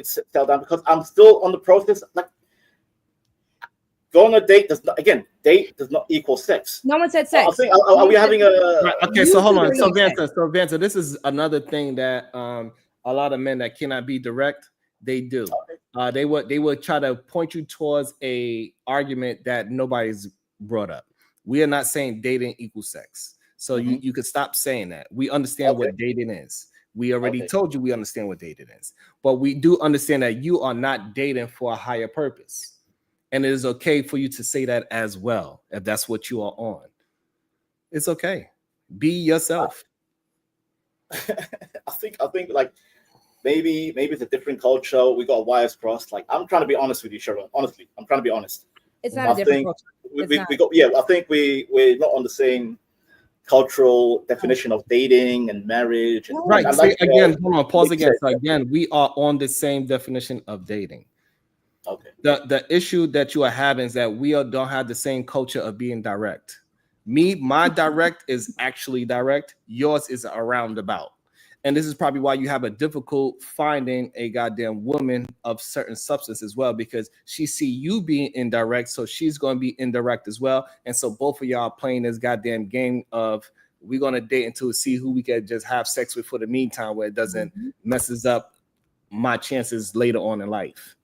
ready to settle down because I'm still on the process. Like, going on a date date does not equal sex. No one said sex. I think, are we having a... Okay, so hold on. So Vanta, this is another thing that a lot of men that cannot be direct, they do. They would try to point you towards a argument that nobody's brought up. We are not saying dating equals sex. So you could stop saying that. We understand what dating is. We already told you we understand what dating is. But we do understand that you are not dating for a higher purpose. And it is okay for you to say that as well, if that's what you are on. It's okay. Be yourself. I think like maybe it's a different culture. We got wires crossed. Like, I'm trying to be honest with you, Sharon. Honestly, I'm trying to be honest. It's not a different culture. I think we're not on the same cultural definition of dating and marriage. And, right. Hold on, pause again. So again, we are on the same definition of dating. Okay. The issue that you are having is that we don't have the same culture of being direct. My direct is actually direct. Yours is a roundabout. And this is probably why you have a difficult finding a goddamn woman of certain substance as well, because she see you being indirect, so she's going to be indirect as well. And so both of y'all playing this goddamn game of we're going to date until see who we can just have sex with for the meantime, where it doesn't messes up my chances later on in life.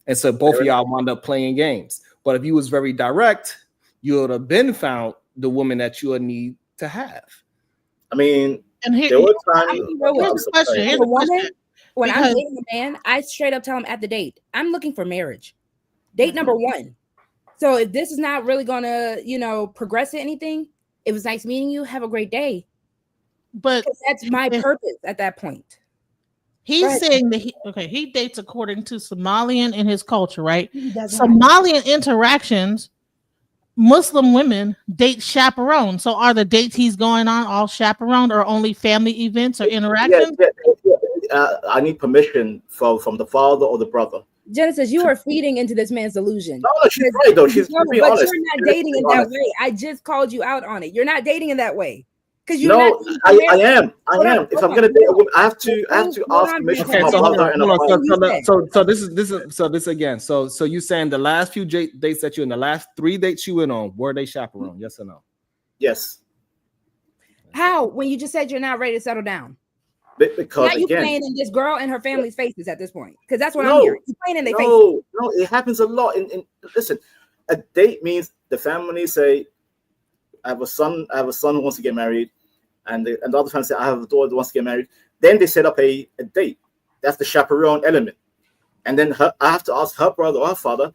And so both of y'all wound up playing games. But if you was very direct, you would have been found the woman that you would need to have. I mean, and here's the question. When I'm dating a man, I straight up tell him at the date, I'm looking for marriage. Date number one. So if this is not really going to, progress to anything, it was nice meeting you. Have a great day. But that's my purpose at that point. He's saying that he dates according to Somalian in his culture, right? Somalian interactions, Muslim women date chaperone. So are the dates he's going on all chaperoned or only family events or interactions? I need permission from the father or the brother. Genesis, you are feeding into this man's delusion. No, she's right though. She's being honest. You're not dating in that way. I just called you out on it. You're not dating in that way. I am. If I'm gonna date a woman, I have to ask permission from my brother and a father. So this again. So you saying the last few dates that you in the last 3 dates you went on, were they chaperone? Yes or no? Yes. How? When you just said you're not ready to settle down? Because now you playing in this girl and her family's faces at this point. Because that's what I'm hearing. You're playing in their faces. No, it happens a lot. Listen, a date means the family say, I have a son who wants to get married, and the other family say, I have a daughter who wants to get married. Then they set up a date. That's the chaperone element. And then I have to ask her brother or her father,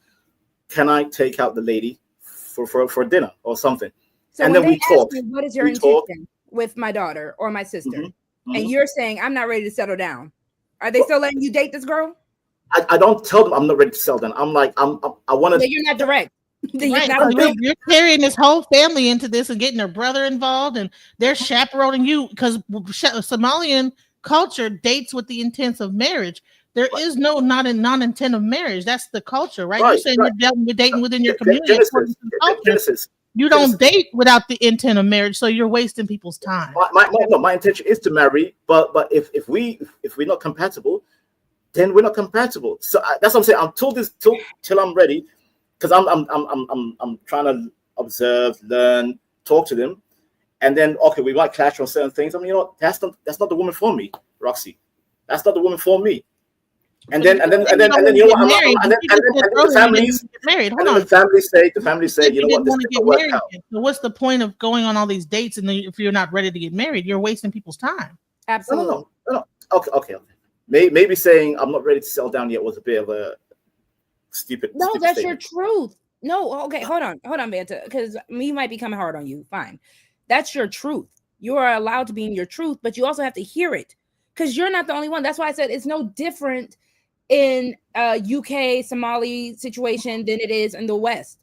can I take out the lady for dinner or something? So and then we talk. What is your intention with my daughter or my sister? And you're saying, I'm not ready to settle down. Are they still letting you date this girl? I don't tell them I'm not ready to settle down. I'm like, I want to. You're not direct. You're carrying this whole family into this and getting their brother involved, and they're chaperoning you because Somalian culture dates with the intent of marriage. There is no non-intent of marriage. That's the culture, right? You're saying you're dating within your community. Genesis. You don't date without the intent of marriage, so you're wasting people's time. My intention is to marry, but if we're not compatible, then we're not compatible. So that's what I'm saying. I'm told this till I'm ready, because I'm trying to observe, learn, talk to them, and then we might clash on certain things. I mean, that's not the woman for me, Roxy. That's not the woman for me. And then you know what? And then the families say, you know what? This didn't work out. So what's the point of going on all these dates and then if you're not ready to get married, you're wasting people's time. Absolutely. No. Okay. Maybe saying I'm not ready to settle down yet was a bit of a stupid. No, stupid that's statement. your truth. No, okay, hold on, Banta, because we might be coming hard on you. Fine, that's your truth. You are allowed to be in your truth, but you also have to hear it because you're not the only one. That's why I said it's no different in UK Somali situation than it is in the West,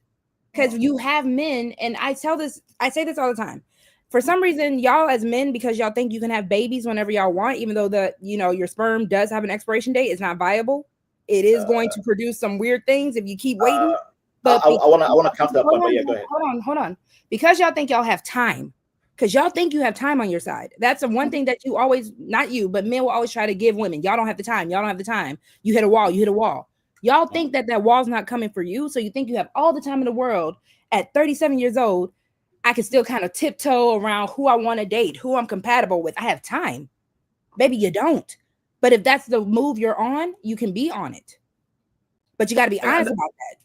because you have men, and I say this all the time. For some reason, y'all as men, because y'all think you can have babies whenever y'all want, even though your sperm does have an expiration date, it's not viable. It is going to produce some weird things if you keep waiting. But I want to counter that point. But yeah, go ahead. Hold on. Because y'all think y'all have time, Because y'all think you have time on your side. That's the one thing that you always, not you, but men will always try to give women. Y'all don't have the time. Y'all don't have the time. You hit a wall. You hit a wall. Y'all think that wall's not coming for you. So you think you have all the time in the world. At 37 years old, I can still kind of tiptoe around who I want to date, who I'm compatible with. I have time. Baby, you don't. But if that's the move you're on, you can be on it. But you got to be honest about that.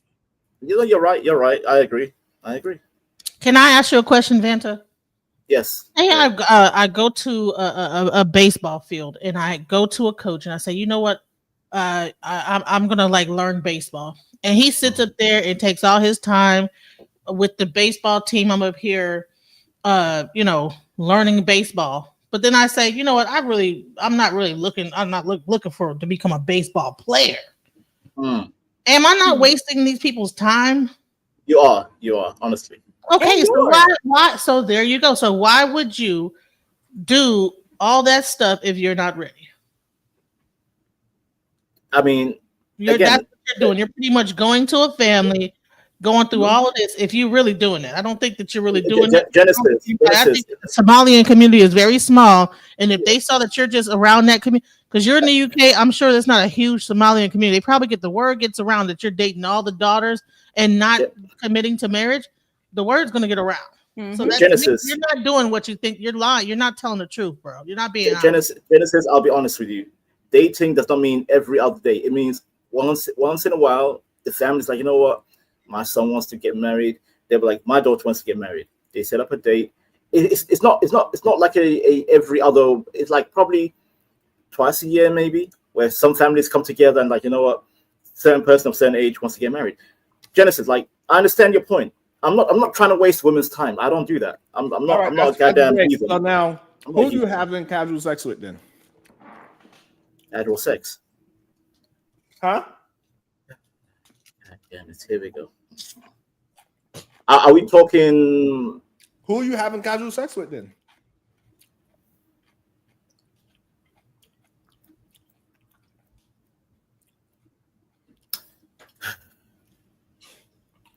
You know, you're right. You're right. I agree. Can I ask you a question, Vanta? Yes. Hey, I go to a baseball field and I go to a coach and I say, you know what? I'm gonna like learn baseball. And he sits up there and takes all his time with the baseball team. I'm up here, learning baseball. But then I say, you know what? I'm not looking for to become a baseball player. Am I not wasting these people's time? You are, honestly. Okay, so why? So there you go. So why would you do all that stuff if you're not ready? I mean, that's what you're doing. You're pretty much going to a family, going through all of this. If you're really doing it, I don't think that you're really doing it. Genesis. I think the Somalian community is very small, and if they saw that you're just around that community, because you're in the UK, I'm sure there's not a huge Somalian community. They probably the word gets around that you're dating all the daughters and not committing to marriage. The word's going to get around. Mm-hmm. So Genesis, you're not doing what you think. You're lying. You're not telling the truth, bro. You're not being honest. Genesis, I'll be honest with you. Dating does not mean every other day. It means once in a while, the family's like, you know what? My son wants to get married. They're like, my daughter wants to get married. They set up a date. It's not like a every other. It's like probably twice a year, maybe, where some families come together and like, you know what? Certain person of certain age wants to get married. Genesis, like, I understand your point. I'm not trying to waste women's time. I don't do that. I'm not a goddamn heathen. So now, who are you having casual sex with then? Casual sex. Huh? Damn it, here we go. Are we talking? Who are you having casual sex with then?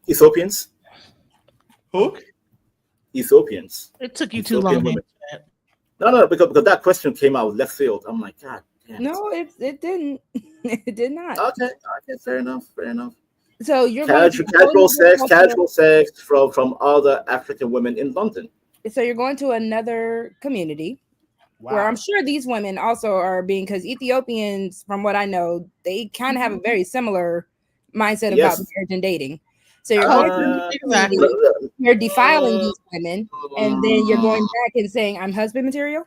Ethiopians. Who? Ethiopians. It took you too long. No, because that question came out of left field. I'm like, God damn. No, it didn't. It did not. Okay, fair enough. So you're casual sex from other African women in London. So you're going to another community where I'm sure these women also are being, because Ethiopians, from what I know, they kind of have a very similar mindset about marriage and dating. So you're going to you're defiling these women, and then you're going back and saying, I'm husband material.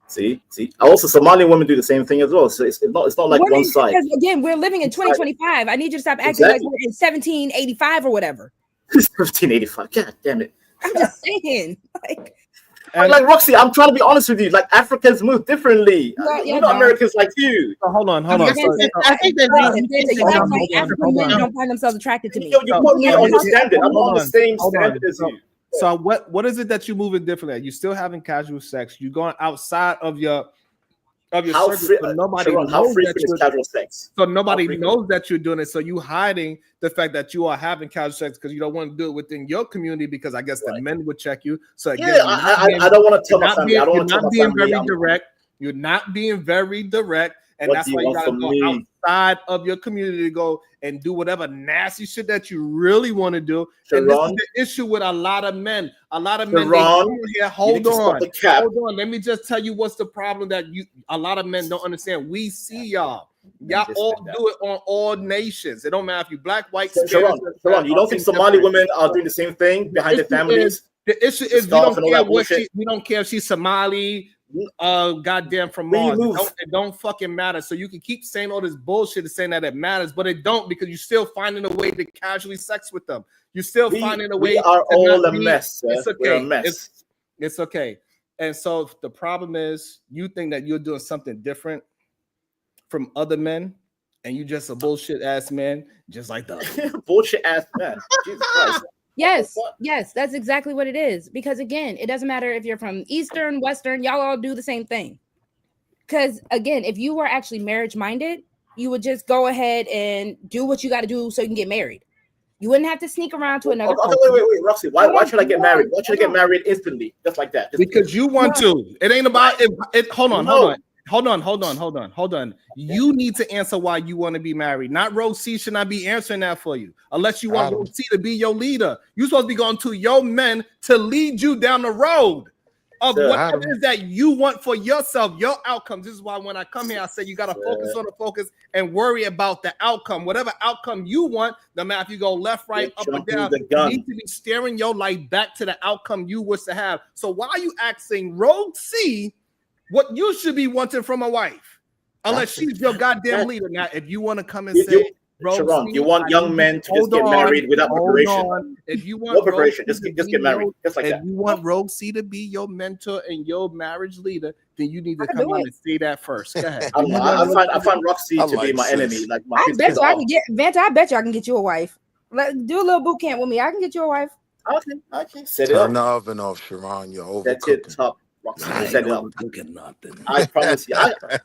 See. Also, Somalian women do the same thing as well. So it's not like one side. Again, we're living in 2025. I need you to stop acting like we're in 1785 or whatever. 1785. God damn it. I'm just saying, like Roxy, I'm trying to be honest with you. Like, Africans move differently. We're not Americans like you. Hold on. I think that African men don't find themselves attracted to me. You put me on the standard. I'm on the same standard as you. So what is it that you're moving differently at? You're still having casual sex. You're going outside of your circle. So nobody knows that you're casual sex. So nobody knows that you're doing it. So you hiding the fact that you are having casual sex because you don't want to do it within your community because I guess the men would check you. So again, I don't want to tell my family. You're not being very direct. You're not being very direct. And that's why you gotta go outside of your community to go and do whatever nasty shit that you really want to do. And this is the issue with a lot of men. A lot of men here. Hold on. Let me just tell you what's the problem that a lot of men don't understand. We see y'all. Y'all all do it on all nations. It don't matter if you black, white, Sharon, you don't think Somali women are doing the same thing behind their families? The issue is we don't care if she's Somali, goddamn from Mars. It don't fucking matter. So you can keep saying all this bullshit and saying that it matters, but it don't, because you're still finding a way to casually sex with them. You're still finding a way. We are all a mess. It's okay. We're a mess. It's okay. And so the problem is you think that you're doing something different from other men, and you just a bullshit ass man, just like the bullshit ass man. Jesus Christ. Yes, that's exactly what it is. Because again, it doesn't matter if you're from Eastern, Western, y'all all do the same thing. Because again, if you were actually marriage minded, you would just go ahead and do what you got to do so you can get married. You wouldn't have to sneak around to another. Okay, wait, Roxy. Why should I get married? Why should I get married instantly, just like that? Because you want to. It ain't about it. Hold on. You need to answer why you want to be married. Not Rose C should not be answering that for you, unless you want Rose C to be your leader. You're supposed to be going to your men to lead you down the road of whatever it is that you want for yourself, your outcomes. This is why when I come here, I say you got to focus on the focus and worry about the outcome. Whatever outcome you want, no matter if you go left, right, up, or down, you need to be steering your life back to the outcome you wish to have. So why are you asking Rogue C what you should be wanting from a wife? Unless she's your goddamn leader. Now, if you want to come and say, Sharon, you want young men to just get married without preparation. If you want no preparation, just get married, just like that. If you want Rogue C to be your mentor and your marriage leader, then you need to come out and say that first. Go ahead. I find Roxy to be my enemy. Like my I bet you I can get Vanta. I bet you I can get you a wife. Do a little boot camp with me. I can get you a wife. Okay. Set it up. Turn the oven off, Sharon. You're overcooking. That's it. Top. Set it up. Nothing. I promise you.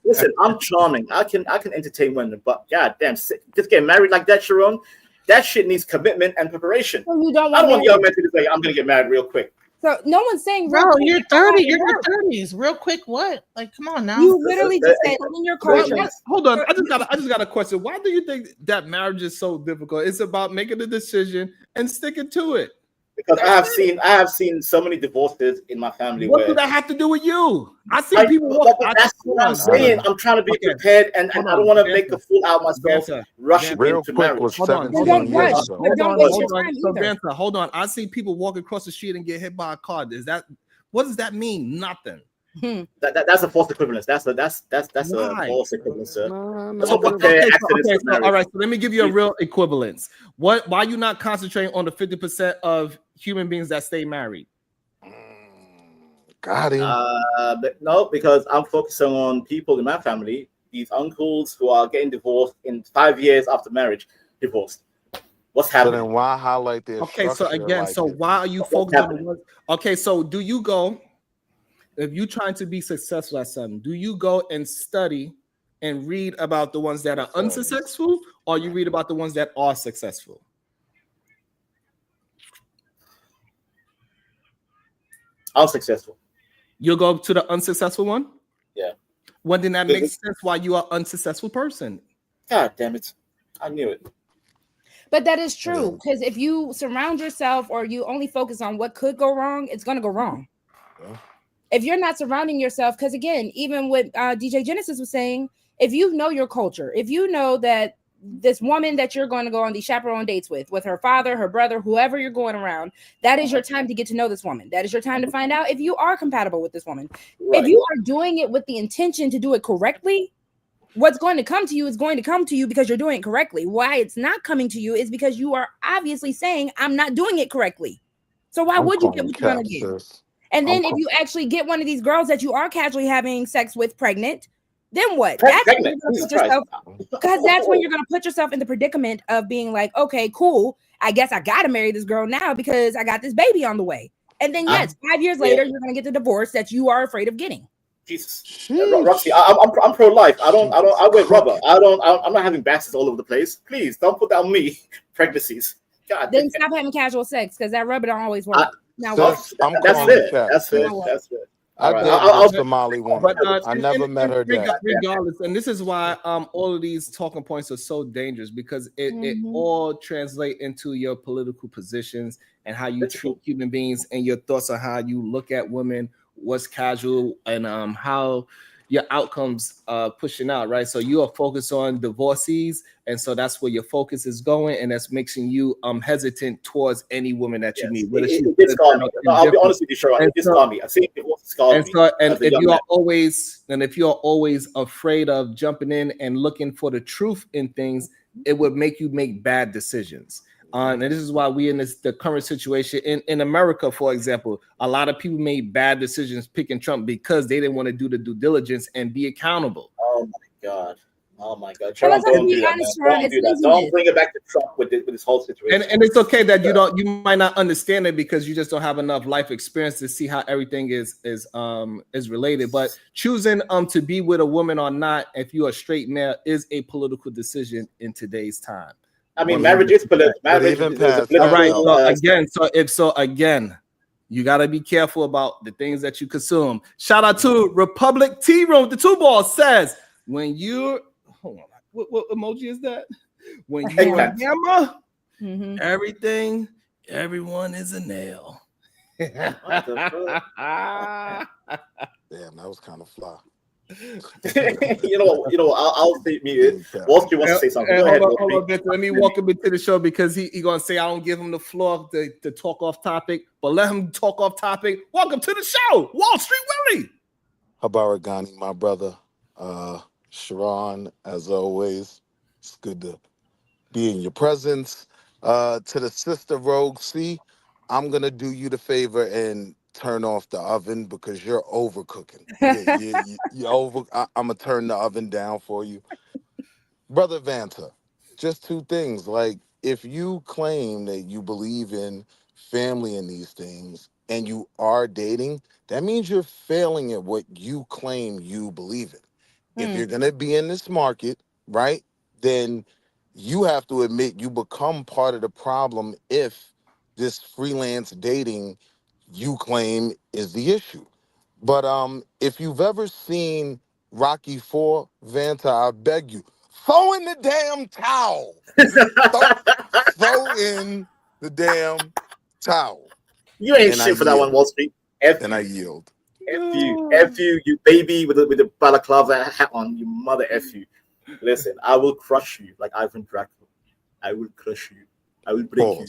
Listen, I'm charming. I can entertain women, but goddamn, just get married like that, Sharon. That shit needs commitment and preparation. Well, you don't I don't want young men to say, "I'm gonna get married real quick." So no one's saying, bro, you're 30. You're in your 30s. Real quick, what? Like, come on now. You literally just said in your culture. Hold on. I just got a question. Why do you think that marriage is so difficult? It's about making a decision and sticking to it. Because I have seen so many divorces in my family. What does that have to do with you? I see people. That's what I'm saying. I'm trying to be prepared, and I don't want to make a fool out of myself. Rushing into marriage. Hold on. I see people walk across the street and get hit by a car. What does that mean? Nothing. That's a false equivalence. That's a false equivalence, sir. All right. So let me give you a real equivalence. Why are you not concentrating on the 50% of human beings that stay married? Got him. No, because I'm focusing on people in my family, these uncles who are getting divorced in 5 years after marriage, divorced. What's happening? So then why highlight this? Okay, so again, why are you focused on the? Okay, so do you go? If you're trying to be successful at something, do you go and study and read about the ones that are unsuccessful, or you read about the ones that are successful? I'm successful. You'll go to the unsuccessful one? Yeah. Well, then that makes sense why you are an unsuccessful person. God damn it. I knew it. But that is true, because if you surround yourself or you only focus on what could go wrong, it's going to go wrong. Yeah. If you're not surrounding yourself, because again, even what DJ Genesis was saying, if you know your culture, if you know that this woman that you're going to go on these chaperone dates with her father, her brother, whoever you're going around, that is your time to get to know this woman. That is your time to find out if you are compatible with this woman. Right. If you are doing it with the intention to do it correctly, what's going to come to you is going to come to you because you're doing it correctly. Why it's not coming to you is because you are obviously saying, I'm not doing it correctly. So why would you get what you're going to get? And then if you actually get one of these girls that you are casually having sex with pregnant, then what? That's pregnant. Because that's when you're going to put yourself in the predicament of being like, okay, cool. I guess I got to marry this girl now because I got this baby on the way. And then, yes, 5 years later, you're going to get the divorce that you are afraid of getting. Jesus, Roxy, I'm pro-life. I wear rubber. I'm not having bastards all over the place. Please don't put that on me. Pregnancies. God. Then stop having casual sex because that rubber don't always work. That's it. I'll Somali woman. I never met her dad. Regardless, and this is why all of these talking points are so dangerous because it all translate into your political positions and how you treat human beings and your thoughts on how you look at women, what's casual, and how your outcomes pushing out, right? So you are focused on divorcees, and so that's where your focus is going, and that's making you hesitant towards any woman that you meet. I'll be honest with you, Sharon. It did scar me. I've seen divorce scar me. And if you are always afraid of jumping in and looking for the truth in things, it would make you make bad decisions. And this is why we in the current situation in America, for example, a lot of people made bad decisions picking Trump because they didn't want to do the due diligence and be accountable. Oh my God. Trump, don't do that. Don't bring it back to Trump with this whole situation. And it's okay that you might not understand it because you just don't have enough life experience to see how everything is related. But choosing to be with a woman or not, if you're a straight male, is a political decision in today's time. I mean, marriage is political. Marriage even is a past political. All right. that, So again, you gotta be careful about the things that you consume. Shout out to Republic Tea Room. The 2 ball says when you hold on, what emoji is that? When you're a hammer, everyone is a nail. damn, that was kind of fly. you know. I'll say me. Wall Street wants to say something. Go ahead, hold on, let me welcome him to the show because he gonna say I don't give him the floor to talk off topic, but let him talk off topic. Welcome to the show, Wall Street Willie. Habaragani, my brother. Sharon, as always, it's good to be in your presence. To the sister Rogue C, I'm gonna do you the favor and turn off the oven because you're overcooking. You're over. I'm gonna turn the oven down for you, brother Vanta. Just 2 things. Like, if you claim that you believe in family and these things, and you are dating, that means you're failing at what you claim you believe in. If you're gonna be in this market, right, then you have to admit you become part of the problem if this freelance dating you claim is the issue. But if you've ever seen Rocky IV, Vanta, I beg you, throw in the damn towel. throw in the damn towel. You ain't shit for that one, Wall Street. And I yield. F you, you baby with the balaclava hat on, you mother F you. Listen, I will crush you like Ivan Draco. I will crush you. I will break you.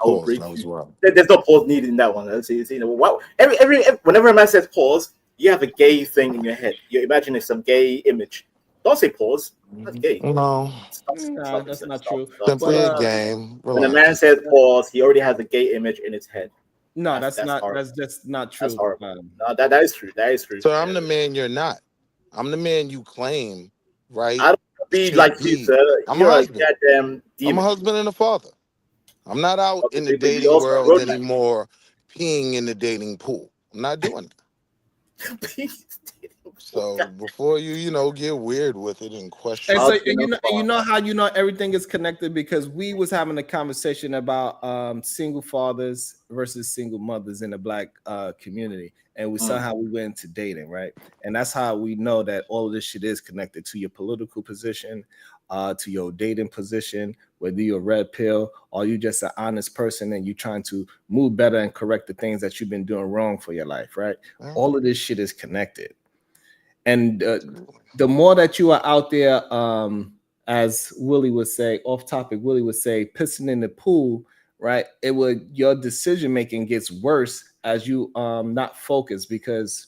I will break you. There's no pause needed in that one. Let's see, wow. Every whenever a man says pause, you have a gay thing in your head. You imagine it's some gay image. Don't say pause. That's gay. No, that's not true. Simply a game. When a man says pause, he already has a gay image in his head. No, that's not. Horrible. That's just not true. That's horrible. No, that is true. That is true. So I'm the man you're not. I'm the man you claim, right? I don't be like you, sir. I'm a husband. Goddamn demon. I'm a husband and a father. I'm not out in the dating world anymore, peeing in the dating pool. I'm not doing that. So before you get weird with it and question, and you know how everything is connected, because we was having a conversation about single fathers versus single mothers in the Black community, and we somehow we went into dating, right? And that's how we know that all of this shit is connected to your political position, to your dating position, whether you're a red pill or you just an honest person and you're trying to move better and correct the things that you've been doing wrong for your life, right? All of this shit is connected. And the more that you are out there, as Willie would say, off topic, Willie would say, pissing in the pool, right? Your decision making gets worse as you not focus, because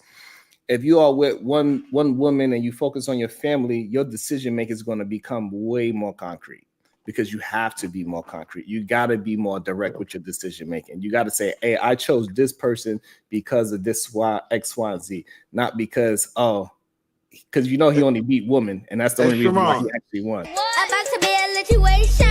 if you are with one woman and you focus on your family, your decision making is going to become way more concrete, because you have to be more concrete. You got to be more direct with your decision making. You got to say, hey, I chose this person because of this X, Y, and Z, not because because he only beat women, and that's the only reason why he actually won. About to be a situation.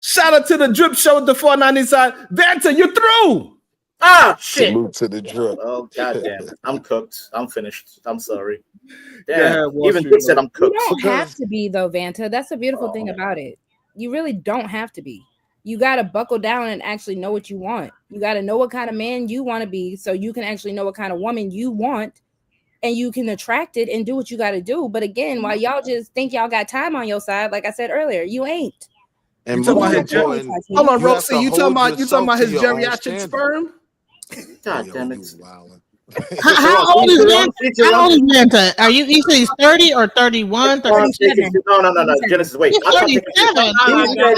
Shout out to the Drip Show with the 490 side. Vanta, you're through. Ah, shit. Salute to the drip. Oh, goddamn. I'm cooked. I'm finished. I'm sorry. Damn. Even Dick said I'm cooked. You don't have to be, though, Vanta. That's the beautiful thing about it. You really don't have to be. You got to buckle down and actually know what you want. You got to know what kind of man you want to be, so you can actually know what kind of woman you want, and you can attract it and do what you got to do. But again, while y'all just think y'all got time on your side, like I said earlier, you ain't. And hold on, Roxy. You talking about his geriatric sperm? God damn it. How old is Vanta? Are you said he's 30 or 31, 37? No. Genesis, wait. 37.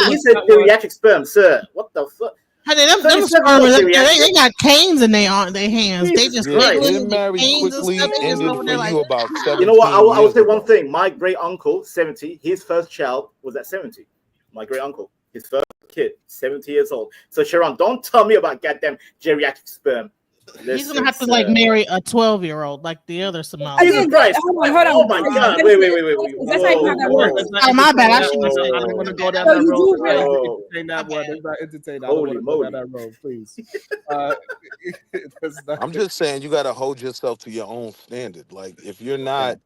He said geriatric sperm, sir. What the fuck? Honey, them sperm, they got canes in their hands. They just get married quickly. About 17 you know what? I will say one thing. My great uncle, 70, his first child was at 70. My great uncle, his first kid, 70 years old. So Sharon, don't tell me about goddamn geriatric sperm. He's gonna have to marry a 12-year-old like the other Somali. Jesus Christ! Hold on. Oh my God! Wait. That's how that works. Oh my bad. I shouldn't say I don't want to go down that road. Entertain that one. Let's not entertain that. Holy moly! That road, please. I'm just saying, you got to hold yourself to your own standard. Like, if you're not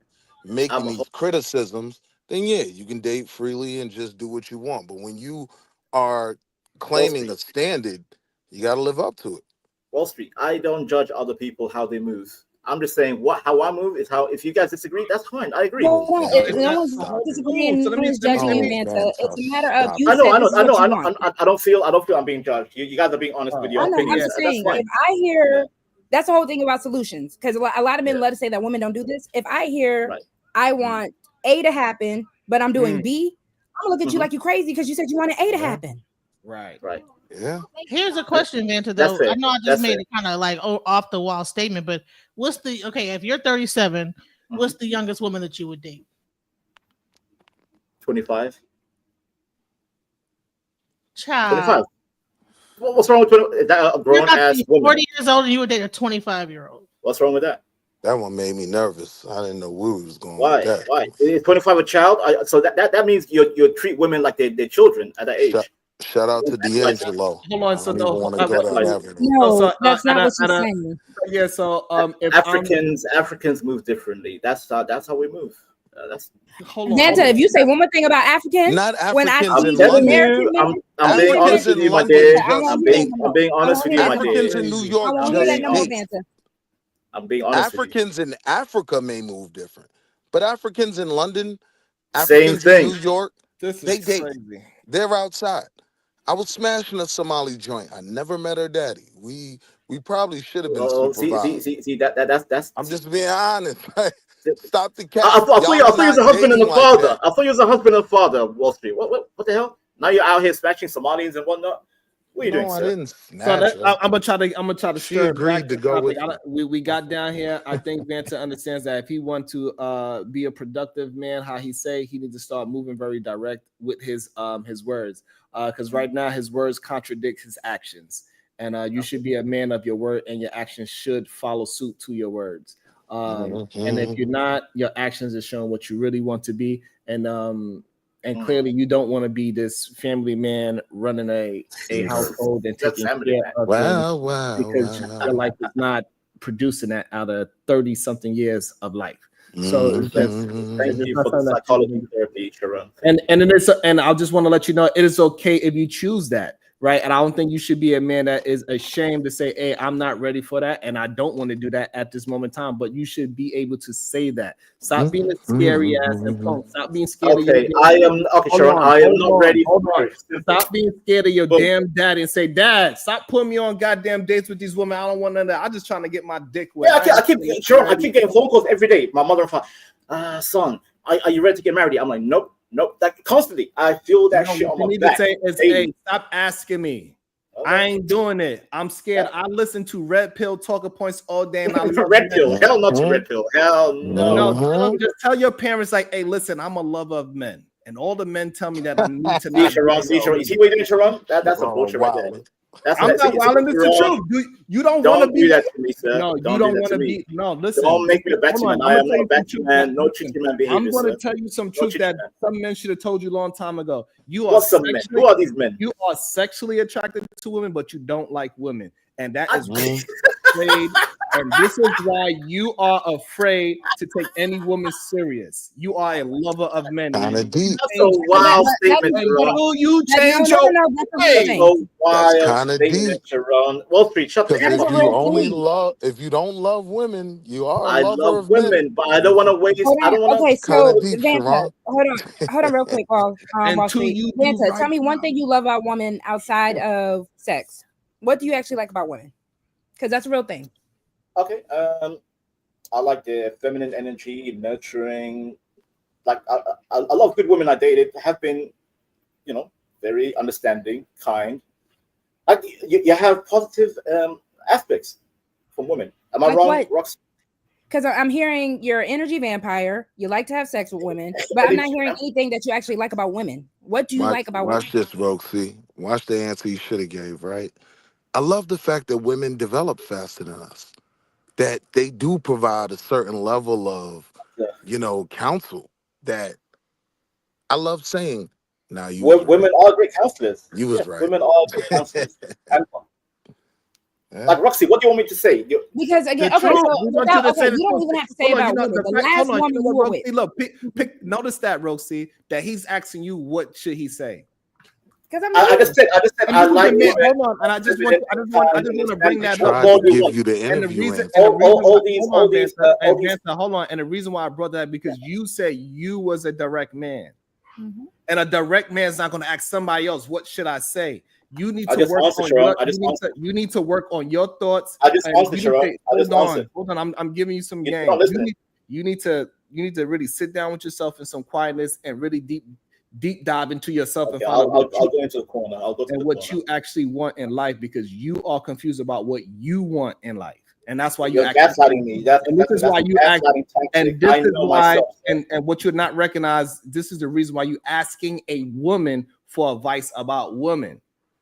making I'm a these whole, criticisms, then yeah, you can date freely and just do what you want. But when you are Wall claiming Street. a standard, you got to live up to it. Wall Street. I don't judge other people how they move. I'm just saying how I move is how. If you guys disagree, that's fine. I agree. Well, Oh, no, It's no not- one's stop it. disagreeing. So No one's let me judging you, Oh, Vanta. Vanta, It's a matter of stop you I know, said I know, this is I know. what you want. I don't feel I'm being judged. You guys are being honest with your I know. I'm opinions. just That's saying, fine. if I hear, that's the whole thing about solutions, because a lot of men love to say that women don't do this. If I hear, Right. I want A to happen, but I'm doing Mm. B, I'm gonna look at you Mhm. like you crazy because you said you wanted A to Yeah. happen. Right. Right. Yeah. Here's a question, Vanta, That's though. fair. I know I just That's made fair. it kind of like off the wall statement, but what's the okay? If you're 37, what's the youngest woman that you would date? 25. Child. 25. What's wrong with 20? Is that a You're grown not ass 40 woman? years old and you would date a 25-year-old. What's wrong with that? That one made me nervous. I didn't know where we was going Why? with that. Why? Is 25 a child? So that means you treat women like they're children at that age. Shout out to That's like- D'Angelo. Hold on, I so don't no, even want to hold go on. down like- that avenue. No, So, that's not and what she's I- saying. Yeah, so if Africans move differently. That's how we move. That's hold on. Vanta, if you say one more thing about Africans, Not when I Africans see in telling London. American you, men, I'm being Africans honest with in you, my London dear. just I'm date. being honest with you, my Africans dear. in New I York won't hear hear just that no more, date. Vanta. I'm being honest with Africans in Africa may move different, but Africans in London, you. Africans Same in thing. New York, This they is date. crazy. They're outside. I was smashing a Somali joint. I never met her daddy. We probably should have been Oh, supervised. see that's. I'm just being honest. Right? Stop the I cat. thought you Y'all was a not husband and dating a like father. that. I thought you was a husband and father of Wall Street. What the hell? Now you're out here smashing Somalians and whatnot. What are you doing, No, I sir? didn't So snatch her. I'm gonna try to She stir it agreed back to go topic. with me. We got down here. I think Vanta understands that if he wants to be a productive man, how he say, he needs to start moving very direct with his words. Because right now his words contradict his actions, and you should be a man of your word, and your actions should follow suit to your words. And if you're not, your actions are showing what you really want to be, and clearly you don't want to be this family man running a household and That's taking family, care man. of Wow, things, because your life is not producing that out of 30 something years of life. So it's just, Thank it's you not for the something that psychology therapy, Sharon. and it is, and I just want to let you know it is okay if you choose that, right? And I don't think you should be a man that is ashamed to say, "Hey, I'm not ready for that, and I don't want to do that at this moment in time." But you should be able to say that. Stop being a scary ass and punk. Stop being scared. Okay, of your I am okay, Hold Sharon. on, I am hold not on, ready hold for on. it. Stop being scared of your Boom. damn daddy and say, "Dad, stop putting me on goddamn dates with these women. I don't want none of that. I'm just trying to get my dick wet." Yeah, I keep Sharon. I keep getting phone calls every day. My mother and father, son, are you ready to get married? I'm like, nope. That constantly. I feel that shit on you my need back. to say is, daily. "Hey, stop asking me. Okay. I ain't doing it. I'm scared. I listen to Red Pill talking points all day, and I love Red men." pill. Hell not to red pill. Hell no. No, just tell your parents like, "Hey, listen, I'm a lover of men, and all the men tell me that I need to See, not." Sharon. See, Sharon. You see what you're doing, Sharon? That's a bullshit right there. That's I'm not wilding. It's the Sharon, truth. You don't want to Don't be do that to me, sir. No, you do don't that want to me. be. No, listen. Don't make me a batty Hold man. on, I I'm am gonna not a tell you batty some man. truth. No Listen, chicken man behavior. I'm going to sir. tell you some No truth chicken that man. some men should have told you a long time ago. You are What's some men? Who are these men? You are sexually attracted to women, but you don't like women, and that is Mhm. and this is why you are afraid to take any woman serious. You are a lover of men. Kinda deep. That's a wild statement, Sharon. Until you No, change no, your no, that's a real That's thing. a wild kinda statement, deep. Sharon. Wall Street, shut the Because That is F if a up. you real only thing. love, if you don't love women, you are a I lover love of men. women, but I don't want to waste. Hold I don't on. want Okay, to. Kinda so deep, Vanta, Sharon. hold on, real quick, Wall until Street. you do Vanta, right tell me one now. thing you love about women outside of sex. What do you actually like about women? Because that's a real thing. Okay. I like the feminine energy, nurturing. Like I love good women I dated. Have been, very understanding, kind. Like you have positive aspects from women. Am I Like wrong, what? Rox? Because I'm hearing you're an energy vampire. You like to have sex with women, but I'm not hearing anything that you actually like about women. What do you like about women? Watch this, Roxy. Watch the answer you should have gave, right? I love the fact that women develop faster than us. That they do provide a certain level of, Yeah. counsel that I love saying. Now you was right. Women are great counselors. You was Yes, right. women are good counselors. And Yeah. Like Roxy, what do you want me to say? Because again, The okay, truth. so We want you to say you the don't truth. even have to say Hold on, about you know, women. The fact- last hold on, woman you know you what, were Roxy, with. look, notice that, Roxy, that he's asking you what should he say. Because I'm I just said And I this is like the man. women. Hold on, and I just want to bring that up. Tried All to the give you the And the interview reason, answer. and the reason, all these, hold all on, these, Vanta, all and these. Vanta, hold on. And the reason why I brought that because you said you was a direct man, Mhm. and a direct man is not going to ask somebody else what should I say. You need I to just work answered, on Sharon. your. I just answered. You need to work on your thoughts. I just and answered, you need Sharon. to- I just answered. Hold on. I'm giving you some You're game. not listening. You need to really sit down with yourself in some quietness and really deep dive into yourself Okay, and find out I'll go into the corner. I'll go to and the what corner. you actually want in life because you are confused about what you want in life, and that's why You're you gaslighting me. That's and this is why a you act. gaslighting tactic. And this I is know why, myself. and what you're not recognized. This is the reason why you asking a woman for advice about women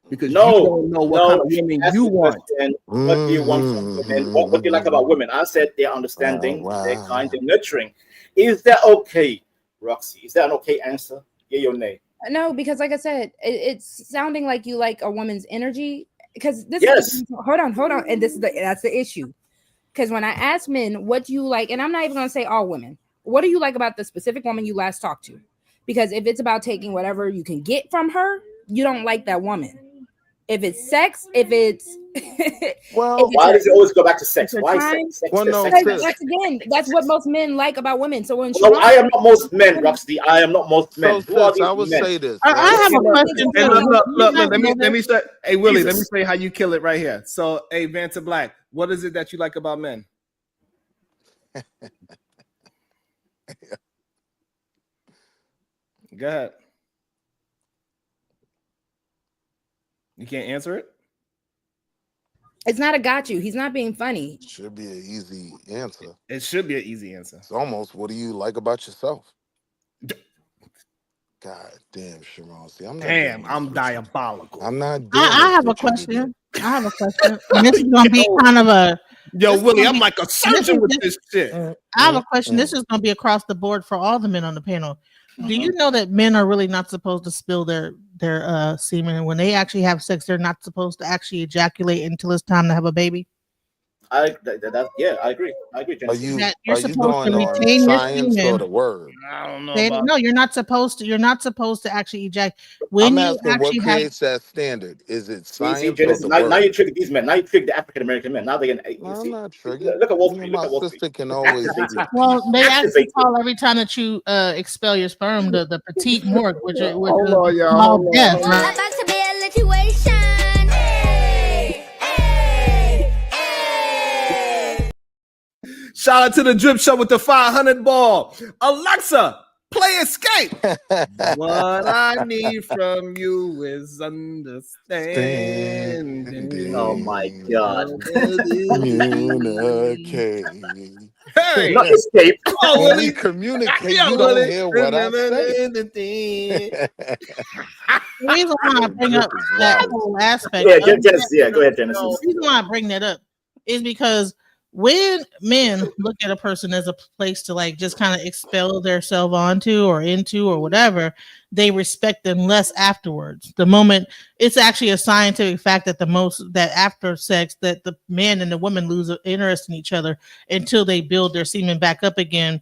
because you don't know what kind of women Ask you the want. question, what do you want from women? What do you like about women? I said they're understanding, they're kind, they're nurturing. Is that okay, Roxy? Is that an okay answer? Yeah or nay? No, because like I said, it's sounding like you like a woman's energy. Because this Yes. is hold on, and that's the issue. Because when I ask men, what do you like, and I'm not even going to say all women, what do you like about the specific woman you last talked to? Because if it's about taking whatever you can get from her, you don't like that woman. If it's sex, if it's Well, Why does it always go back to sex? your Why time? sex? Well, no, sex, sis. That's again, that's what most men like about women. So when No, I am not most men, Roxy. I am not most men. So, Who are sis, these I would men? say this. I Right? have a question. And too. look, You guys know let me this. say, hey Willie, let me Jesus. say how you kill it right here. So, hey Vanta Black, what is it that you like about men? Go ahead. You can't answer it? it's not a got you. He's not being funny. Should be an easy answer. It should be an easy answer. It's almost, what do you like about yourself? God damn, Sharon. See, I'm not. Damn, doing this I'm with you. diabolical. I'm not doing I this have a with you today. question. I have a question. And this is going to be kind of a. Yo, This Willie, is I'm gonna like a surgeon with this shit. I have a question. This is going to be across the board for all the men on the panel. Do you know that men are really not supposed to spill their semen, and when they actually have sex, they're not supposed to actually ejaculate until it's time to have a baby? I agree. I agree, Are Genesis. you That you're are you supposed to going on retain your science or semen. the word? I don't know They, about no, you're not supposed to. You're not supposed to actually ejaculate I'm when you asking what actually have. creates that standard. Is it See, science or Genesis. the Now word? you trigger these men. Now you trigger the African American men. Now they're getting. No, You I'm see, not triggered. look at Wall Me Street. and Look my at Wall Street. sister can It's always be activated. Well, they actually Activated. call every time that you expel your sperm the petite mort, which is Hold on, y'all. small Hold on, death. hold on. I'm about to be a situation. Hey, hey, hey. Shout out to the Drip Show with the 500 ball. Alexa, play Escape. What I need from you is understanding. Oh my God. Communicate. Hey, Not escape. oh, When we Willie. communicate, Yeah, you Willie. don't hear what I say. The reason why I bring up that whole aspect, Yeah, of it, Genesis. Yeah, go ahead, Genesis. the reason why I bring that up is because when men look at a person as a place to like just kind of expel themselves onto or into or whatever, they respect them less afterwards. The moment it's actually a scientific fact that that after sex that the man and the woman lose interest in each other until they build their semen back up again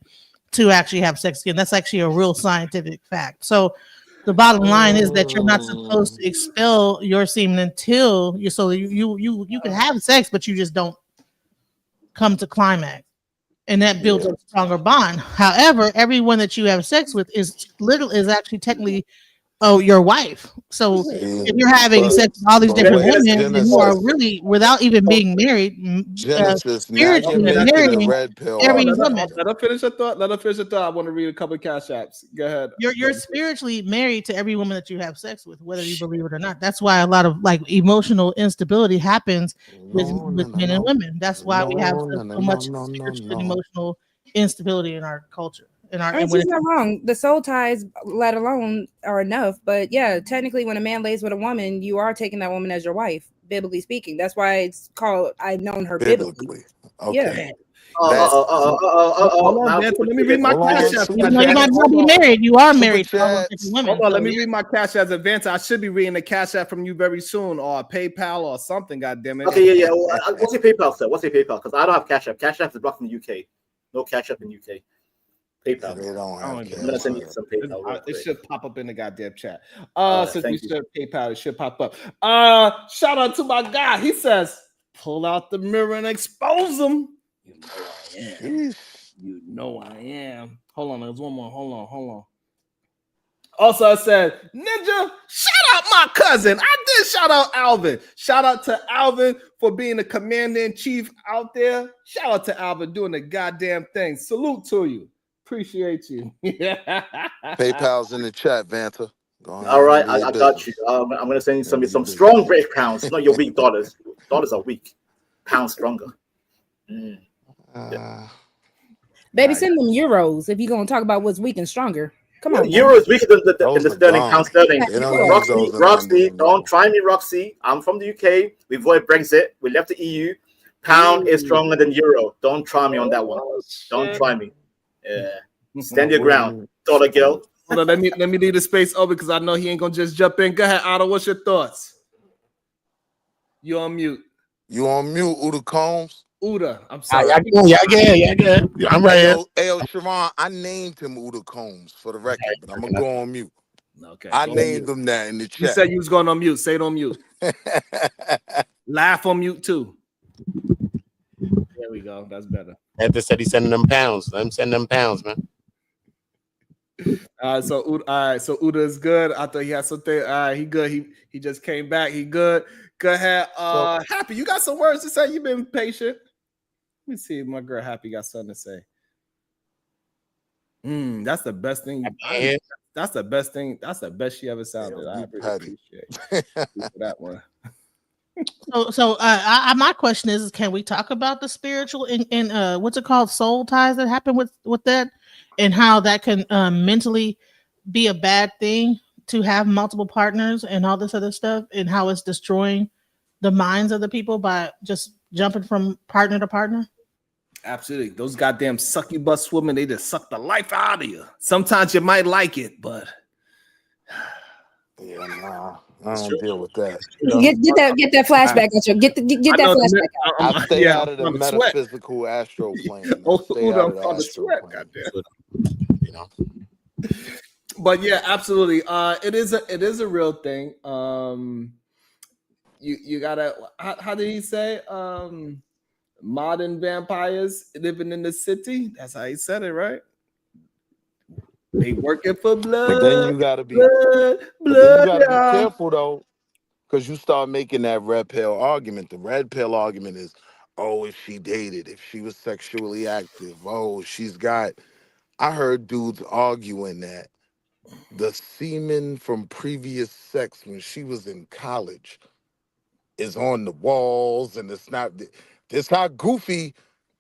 to actually have sex again. That's actually a real scientific fact. So the bottom line is that you're not supposed to expel your semen until you can have sex, but you just don't come to climax, and that builds a stronger bond. However, everyone that you have sex with is actually technically your wife. So if you're having sex with all these different women and you are really without even being married, Genesis, now you're spiritually making a marrying red pill. every out of woman. it. Let her finish her thought. I want to read a couple of cash apps. Go ahead. You're spiritually married to every woman that you have sex with, whether you believe it or not. That's why a lot of like emotional instability happens with men and women. That's why we have so much spiritual and emotional instability in our culture. I mean, she's not wrong. The soul ties, let alone, are enough. But yeah, technically, when a man lays with a woman, you are taking that woman as your wife, biblically speaking. That's why it's called "I've known her biblically." Okay. Hold on, Vanta, let me read my Hold on, cash app. super You know, you chat. might not be married. You are married to Super all those chat. different women. Hold on, let so me yeah. read my cash app as Vanta. I should be reading the cash app from you very soon, or PayPal or something. God damn it. Okay, yeah. Well, what's your PayPal, sir? What's your PayPal? Because I don't have Cash App. Cash App is blocked in the UK. No Cash App in the UK. PayPal. They don't I don't have even I'm gonna cash. send you some PayPal. Real It quick. should pop up in the goddamn chat. Since we thank you. said PayPal, it should pop up. Shout out to my guy. He says, pull out the mirror and expose them. You know I am. Sheesh. You know I am. Hold on, there's one more. Hold on. Also, I said, Ninja, shout out my cousin. I did shout out Alvin. Shout out to Alvin for being the commander-in-chief out there. Shout out to Alvin doing the goddamn thing. Salute to you. Appreciate you. PayPal's in the chat, Vanta. Go ahead All right, and handle I your got you. business. I'm gonna send you Handle some your strong British pounds, not your weak dollars. Dollars are weak. Pounds stronger. Mm. Baby, Nice. send them euros if you're gonna talk about what's weak and stronger. Come on, Euro is weaker than the Those are sterling, gone. pound sterling. They don't use Roxy, those in Roxy, London don't anymore. try me, Roxy. I'm from the UK. We avoid Brexit. We left the EU. Pound is stronger than euro. Don't try me on that one. Don't try me. Yeah. Stand your ground, dollar girl. Hold on, let me leave the space open because I know he ain't gonna just jump in. Go ahead, Otto. What's your thoughts? You on mute. You on mute, Uda Combs? Uda, I'm Y'all sorry. good, y'all good. I'm right here. Ayo, Sharon, I named him Uda Combs for the record, but I'm gonna go on mute. Okay. I go on named mute. him that in the You chat. said you was going on mute. Say it on mute. Laugh on mute too. There we go. That's better. After said he's sending them pounds. Let him send them pounds, man. So Uda is good. I thought he had something. All right, he good. He just came back. He good. Go ahead. Happy, you got some words to say. You've been patient. Let me see if my girl Happy got something to say. That's the best thing. That's the best thing. That's the best she ever sounded. I really appreciate it. For that one. So my question is, can we talk about the spiritual and what's it called, soul ties that happen with that, and how that can mentally be a bad thing to have multiple partners and all this other stuff, and how it's destroying the minds of the people by just jumping from partner to partner? Absolutely. Those goddamn succubus women, they just suck the life out of you. Sometimes you might like it, but yeah, nah, I don't deal with that. Get that flashback at you. Get that flashback out. I stay out of the metaphysical astro plane. I'm sweat. Goddamn. You know. But yeah, absolutely. It is a real thing. You gotta. How did he say? Modern vampires living in the city. That's how he said it, right? They working for blood. But then you gotta be blood. You gotta be careful though, because you start making that red pill argument. The red pill argument is, oh, if she dated, if she was sexually active, oh, she's got. I heard dudes arguing that the semen from previous sex when she was in college is on the walls, and it's not. It's how goofy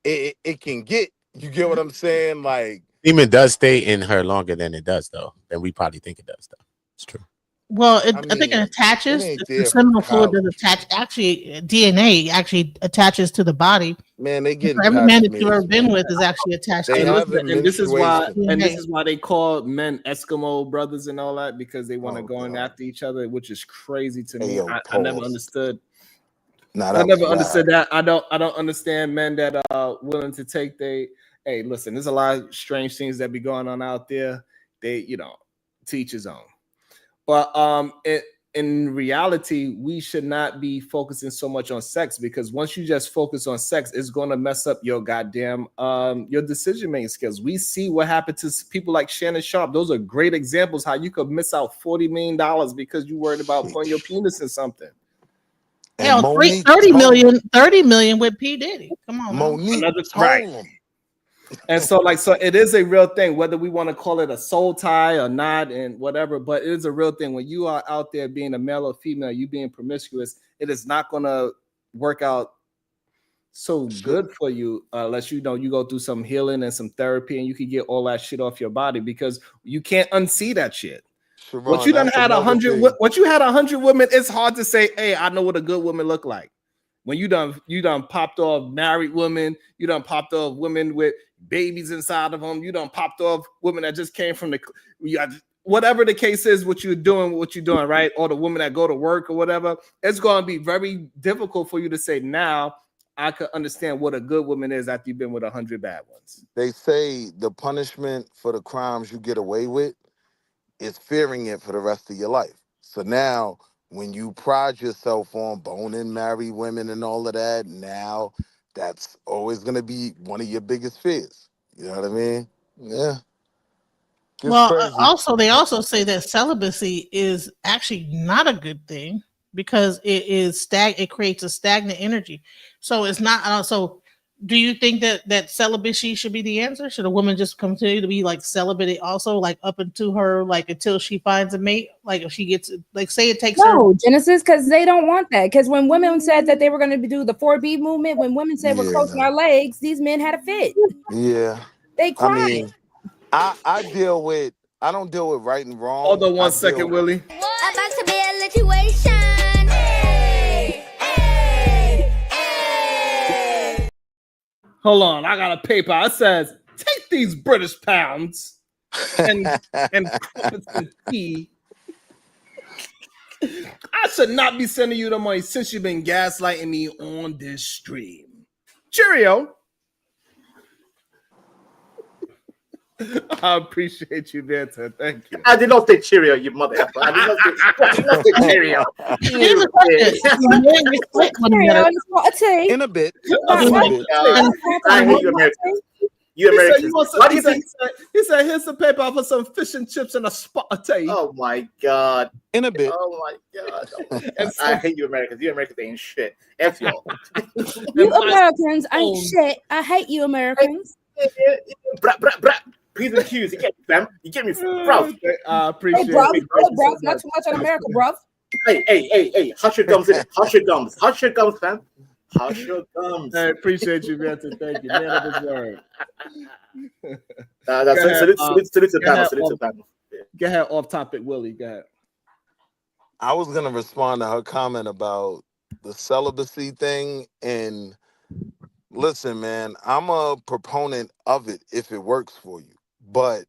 it can get. You get what I'm saying? Like, semen does stay in her longer than it does, though. Than we probably think it does, though. It's true. Well, I think it attaches. The seminal fluid does attach. Actually, DNA actually attaches to the body. Man, they get every man that you've ever been with is actually attached. And this is why they call men Eskimo brothers and all that, because they want to go in after each other, which is crazy to me. I never understood. I never understood that. I don't understand men that are willing to take hey, listen, there's a lot of strange things that be going on out there. They, to each his own. But in reality, we should not be focusing so much on sex, because once you just focus on sex, it's going to mess up your goddamn your decision-making skills. We see what happened to people like Shannon Sharp. Those are great examples how you could miss out $40 million because you worried about putting your penis in something. Hell, 30 million with P. Diddy. Come on. Monique, right. And so it is a real thing, whether we want to call it a soul tie or not and whatever, but it is a real thing. When you are out there being a male or female, you being promiscuous, it is not going to work out so good for you unless you go through some healing and some therapy, and you can get all that shit off your body, because you can't unsee that shit. Sharon, what you done had 100 women, it's hard to say, hey, I know what a good woman look like. When you done popped off married women, you done popped off women with babies inside of them, you done popped off women that just came from whatever the case is, what you're doing, right? Or the women that go to work or whatever, it's going to be very difficult for you to say, now I could understand what a good woman is after you've been with 100 bad ones. They say the punishment for the crimes you get away with is fearing it for the rest of your life. So now, when you pride yourself on boning married women and all of that, now that's always going to be one of your biggest fears. You know what I mean? Yeah. It's Well, crazy. they also say that celibacy is actually not a good thing because it creates a stagnant energy. So it's not. So, do you think that celibacy should be the answer? Should a woman just continue to be like celibate also, like up until until she finds a mate? Like if she gets, like, say it takes her. No, Genesis, because they don't want that. Because when women said that they were going to do the 4B movement, when women said we're closing our legs, these men had a fit. Yeah. They cried. I mean, I don't deal with right and wrong. Hold on one second, Willie. About to be a situation. Hey, hey, hey. Hold on, I got a paper. It says, take these British pounds and crumpets and tea. I should not be sending you the money since you've been gaslighting me on this stream. Cheerio. I appreciate you, Vanta. Thank you. I did not say Cheerio, you mother effer. I did not say Cheerio. In a bit. I hate you, Americans. You Americans. Why do you think? He said, here's some paper for some fish and chips and a spot of tea. Oh my God. In a bit. Oh my God. I hate you, Americans. You Americans ain't shit. F y'all. You Americans ain't shit. I hate you, Americans. P's and Q's. You get me, fam. You get me, bro. I appreciate it. Bro. Not too much on America, bro. Hey. Hush your gums in it. Hush your gums, fam. Hush your gums. I appreciate you, Vincent. Thank you. Man of his word. Salute to the panel. Go ahead, off topic, Willie. Go ahead. I was going to respond to her comment about the celibacy thing. And listen, man, I'm a proponent of it if it works for you. But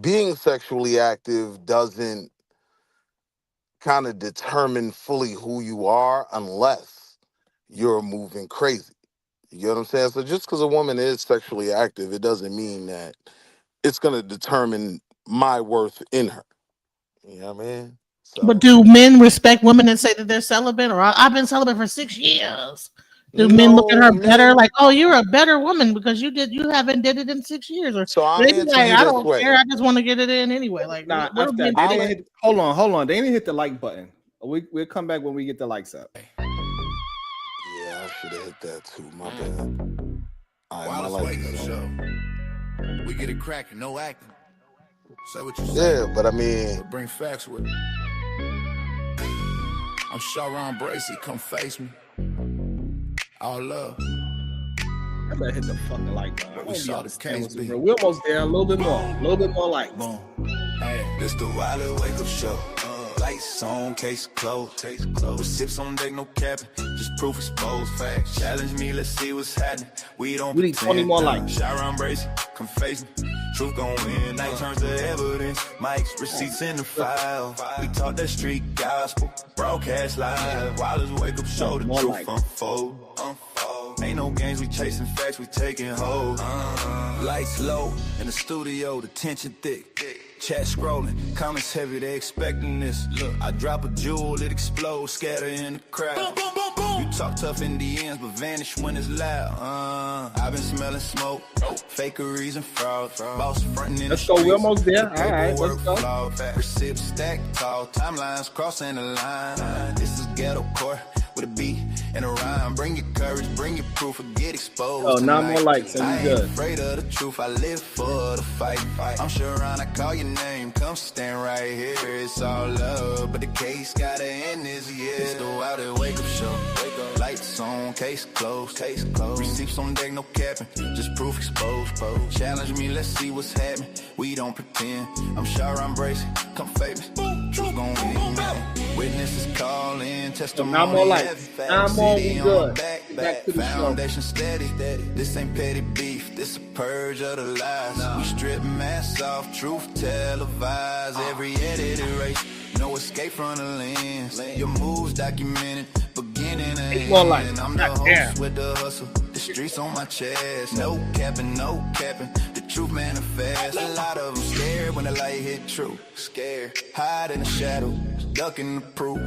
being sexually active doesn't kind of determine fully who you are unless you're moving crazy. You know what I'm saying? So just because a woman is sexually active, it doesn't mean that it's going to determine my worth in her. You know what I mean? So. But do men respect women that say that they're celibate? Or I've been celibate for 6 years. Do men look at her better? Like, oh, you're a better woman because you haven't did it in 6 years. Or so I don't care. I just want to get it in anyway. Like, nah, hold on. They didn't hit the like button. We'll come back when we get the likes up. Yeah, I should have hit that too. My bad. I like it. We get it cracking, no acting. Say what you say. Yeah, but I mean, but bring facts with it. I'm Sharon Bracey, come face me. All love. I better hit the fucking like button. We saw the case be. We're almost there. A little bit more like. Boom. Hey, this the Wiley Wake Up Show. Lights on, case closed. With sips on deck, no capping. Just proof exposed facts. Challenge me, let's see what's happening. We don't need 20 more likes. Sharon Bracey, come face me. Truth gon' win. Night turns to evidence. Mics, receipts in the file. We talk that street gospel. Broadcast live. Wiley's Wake Up Show. The truth unfold. Ain't no games, we chasing facts, we taking hold. Lights low in the studio, the tension thick. Chat scrolling, comments heavy, they expecting this. Look, I drop a jewel, it explodes, scatter in the crowd. Boom, boom, boom, boom. You talk tough in the ends, but vanish when it's loud. I've been smelling smoke, fakeries and fraud. Boss frontin' in the streets. Let's go, we're almost there. All right, let's go. Receipts stacked tall, timelines crossing the line. This is ghetto court. With a beat and a rhyme, bring your courage, bring your proof, or get exposed. Oh, not more likes, and we good. I ain't afraid of the truth, I live for the fight. I'm sure I call your name, come stand right here. It's all love, but the case gotta end this year. It's the Wiley Wake Up Show. Lights on, case closed. Receipts on deck, no capping, just proof exposed. Challenge me, let's see what's happening. We don't pretend. I'm Sharon Bracey, come fake me. Truth gon' win. Witnesses calling, testimony. Now more lights. heavy. Now more, we City on good. back, Back to the show. foundation steady. This ain't petty beef, this a purge of the lies. We strip masks off, truth televised. Every edit erased, no escape from the lens. Your moves documented, beginning and end. more lights. I'm the Goddamn. host with the hustle, the streets on my chest. No capping, the truth manifests. A lot of them scared when the light hit true. Scared, hide in the shadow, ducking the proof.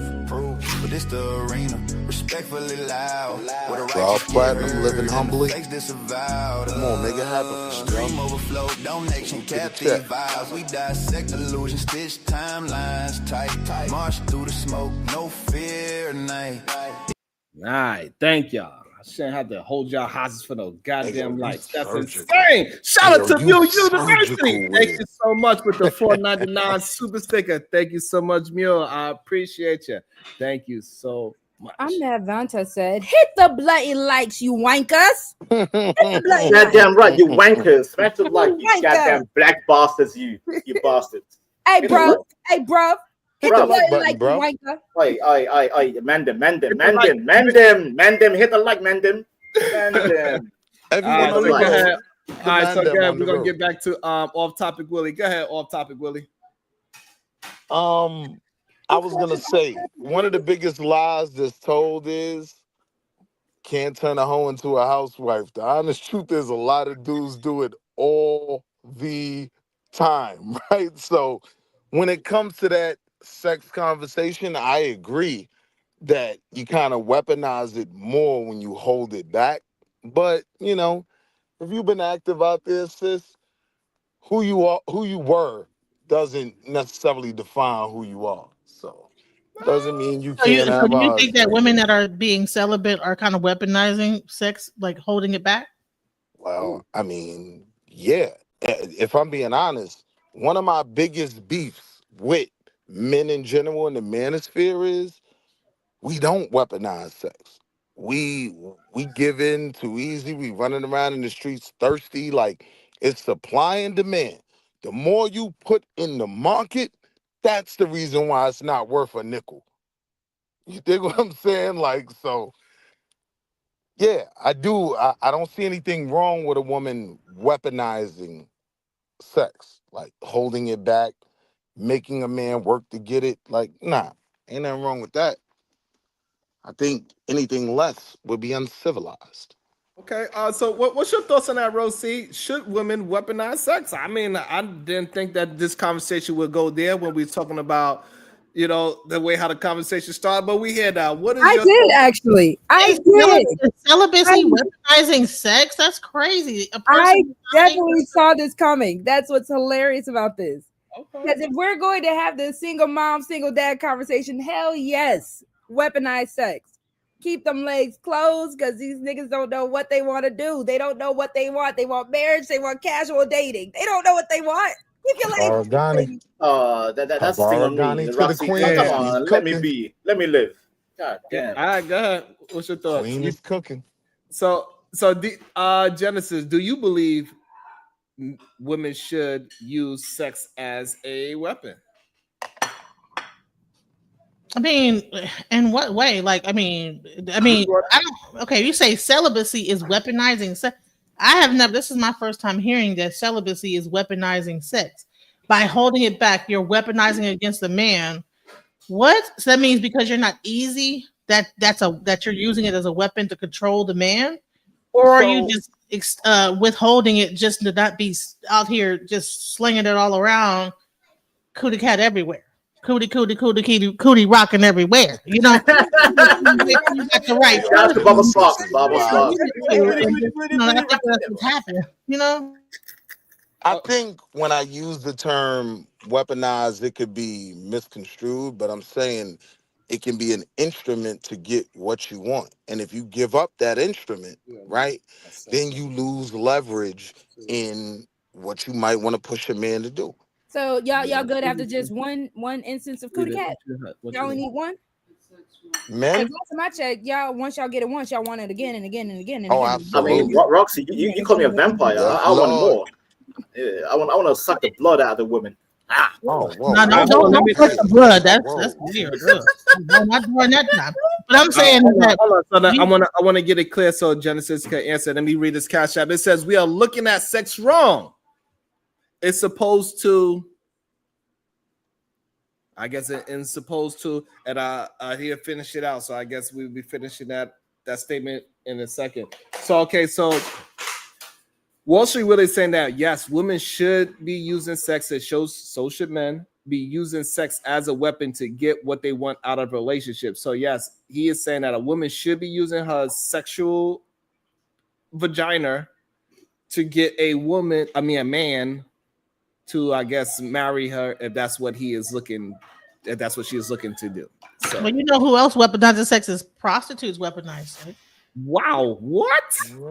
But it's the arena, respectfully loud. With a Raw righteous platinum, word, living humbly. fakes disavowed. Come on, make it happen. Stream overflow, donation, captive vibes. We dissect illusions, stitch timelines tight. March through the smoke, no fear at night. All right, thank y'all. I shouldn't have to hold y'all hostage for no goddamn Nigga, lights. That's surgical. insane. Shout out Nigga, to you Mule surgical University. with Thank it. you so much with the $4.99 super sticker. Thank you so much, Mule. I appreciate you. Thank you so much. I'm mad. Vanta said, "Hit the bloody likes, you wankers." Hit the bloody likes. Goddamn right, you wankers. Smash the like, you Wanker. goddamn black bastards, you bastards. Hey, bro. Hey, bro. Hit Bro. the bloody Button, like, bro. you wanker. Oi, man them, hit the like, man them. Everyone All right, on so the go like- ahead. road. All right, so Demand them go ahead. on We're the gonna road. get back to off topic Willie. Go ahead, off topic Willie. I was gonna say one of the biggest lies that's told is can't turn a hoe into a housewife. The honest truth is a lot of dudes do it all the time, right? So when it comes to that sex conversation, I agree that you kind of weaponize it more when you hold it back. But you know, if you've been active out there, sis, who you were doesn't necessarily define who you are. So doesn't mean you So, can't have do you a think that husband. women that are being celibate are kind of weaponizing sex, like holding it back? Well, I mean, yeah. If I'm being honest, one of my biggest beefs with men in general in the manosphere is we don't weaponize sex. We give in too easy. We running around in the streets thirsty. Like it's supply and demand. The more you put in the market, that's the reason why it's not worth a nickel. You dig what I'm saying? Like, so yeah, I do. I don't see anything wrong with a woman weaponizing sex, like holding it back, making a man work to get it. Like, nah, ain't nothing wrong with that. I think anything less would be uncivilized. Okay, so what's your thoughts on that, Rosie? Should women weaponize sex? I mean, I didn't think that this conversation would go there when we were talking about, you know, the way how the conversation started. But we hear now. What is I your did actually. I did. Celibacy weaponizing sex? That's crazy. A person I definitely saw this coming. That's what's hilarious about this. Okay. Because if we're going to have the single mom, single dad conversation, hell yes, weaponize sex. Keep them legs closed because these niggas don't know what they want to do. They don't know what they want. They want marriage. They want casual dating. They don't know what they want. Keep your legs Origami. That's the thing on me. Origami to the Roxy, queen. come She's on, let me cooking. be. Let me live. God damn. All right, go ahead. What's your thoughts? Queen is cooking. So Genesis, do you believe women should use sex as a weapon? I mean, in what way? Like, I mean, I don't. Okay, you say celibacy is weaponizing sex. I have never. This is my first time hearing that celibacy is weaponizing sex. By holding it back, you're weaponizing it against the man. What? So that means because you're not easy, that you're using it as a weapon to control the man, or are you just withholding it just to not be out here just slinging it all around, cootie cat everywhere? Cootie rocking everywhere. You know, you got the right. That's the bubble socks. Bubble socks. I think that's what's happened. You know, I think when I use the term weaponized, it could be misconstrued, but I'm saying it can be an instrument to get what you want. And if you give up that instrument, right, then you lose leverage in what you might want to push a man to do. So y'all good after just one instance of cootie cat? Y'all only need one? Men? Last time I checked, y'all once y'all get it once, y'all want it again and again and again. And Oh, again. absolutely. I mean, Roxy, you call me a vampire. I want more. Yeah, I want to suck the blood out of the woman. Oh, whoa. No, Hold on, don't let me touch see. the blood. That's Whoa. weird. Ugh. No, not during that time. But I'm saying that Hold on. So that I want to get it clear so Genesis can answer. Let me read this cash app. It says we are looking at sex wrong. It's supposed to. I guess it's supposed to, and he'll finish it out. So I guess we'll be finishing that statement in a second. So okay, so Wall Street really saying that yes, women should be using sex. It shows so should men be using sex as a weapon to get what they want out of relationships. So yes, he is saying that a woman should be using her sexual vagina to get a man to, I guess, marry her if that's what he is looking, if that's what she is looking to do. So, well, you know who else weaponizes sex is prostitutes weaponize sex. wow, what?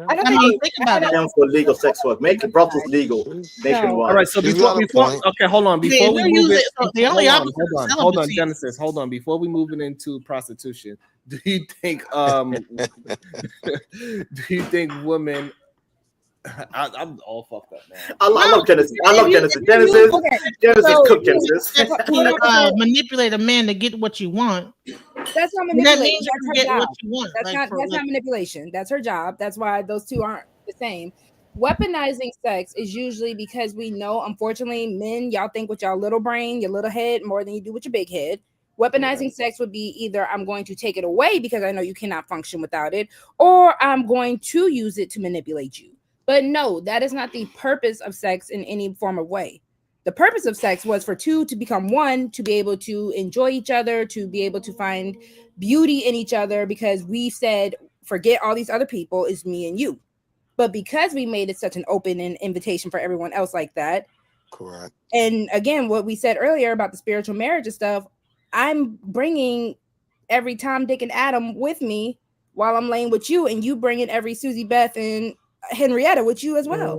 I don't I mean, think think about it. Them for legal sex work. Make the brothels legal nationwide. All right, so She's before got a point. okay, hold on. Before we They move use it, it, so the only opposite of hold on, celibacy- Genesis, hold on. Before we move it into prostitution, do you think women? I'm all fucked up, man. I love Genesis. I love Genesis. Genesis. Okay, Genesis. so- Cook Genesis. Manipulate a man to get what you want. that's not That manipulation. means you That's can her get job. what you want. That's Like, not for, that's like, not manipulation. That's her job. That's why those two aren't the same. Weaponizing sex is usually because we know, unfortunately, men, y'all think with y'all little brain, your little head, more than you do with your big head. Weaponizing sex would be either I'm going to take it away because I know you cannot function without it, or I'm going to use it to manipulate you. But no, that is not the purpose of sex in any form of way. The purpose of sex was for two to become one, to be able to enjoy each other, to be able to find beauty in each other, because we said, forget all these other people, it's me and you. But because we made it such an open and invitation for everyone else like that, Correct. and again, what we said earlier about the spiritual marriage and stuff, I'm bringing every Tom, Dick, and Adam with me while I'm laying with you, and you bringing every Susie, Beth, and Henrietta with you as well.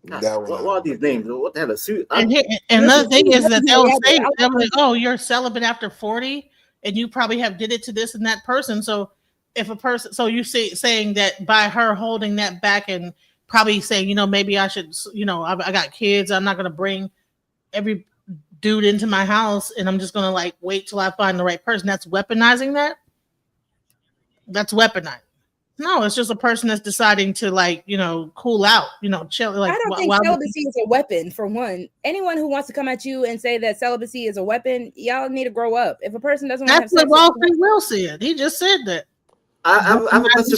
That What are these names? What the hell? And another thing is that they'll say, they'll be like, oh, you're celibate after 40, and you probably have did it to this and that person. So if a person, so you saying that by her holding that back and probably saying, maybe I should, I got kids, I'm not going to bring every dude into my house, and I'm just going to like wait till I find the right person. That's weaponizing that. That's weaponized. No, it's just a person that's deciding to cool out, chill. Like, I don't think celibacy is a weapon. For one, anyone who wants to come at you and say that celibacy is a weapon, y'all need to grow up. If a person doesn't want to have that's sex, what Wall Street Will said. He just said that. I have a question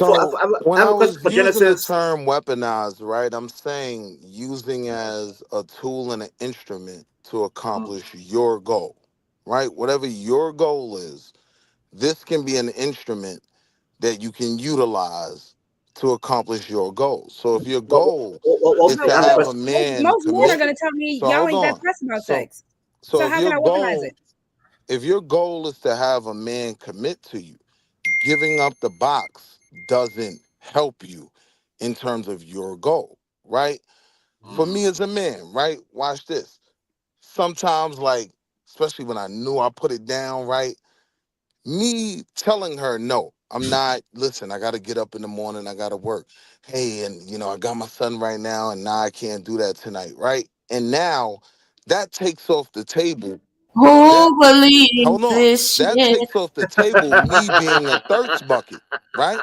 When I was for using the Genesis. term weaponized, right, I'm saying using as a tool and an instrument to accomplish your goal, right? Whatever your goal is, this can be an instrument that you can utilize to accomplish your goal. So if your goal is to have a man most men are going to tell me y'all ain't that pressed about sex. So if how your can I weaponize goal, it? if your goal is to have a man commit to you, giving up the box doesn't help you in terms of your goal, right? For me as a man, right? Watch this. Sometimes, especially when I knew I put it down, right? Me telling her, no, I'm not, listen, I got to get up in the morning, I got to work. Hey, and, I got my son right now, and now I can't do that tonight, right? And now that takes off the table. Who believes Hold on. this That shit? takes off the table me being a thirst bucket, right?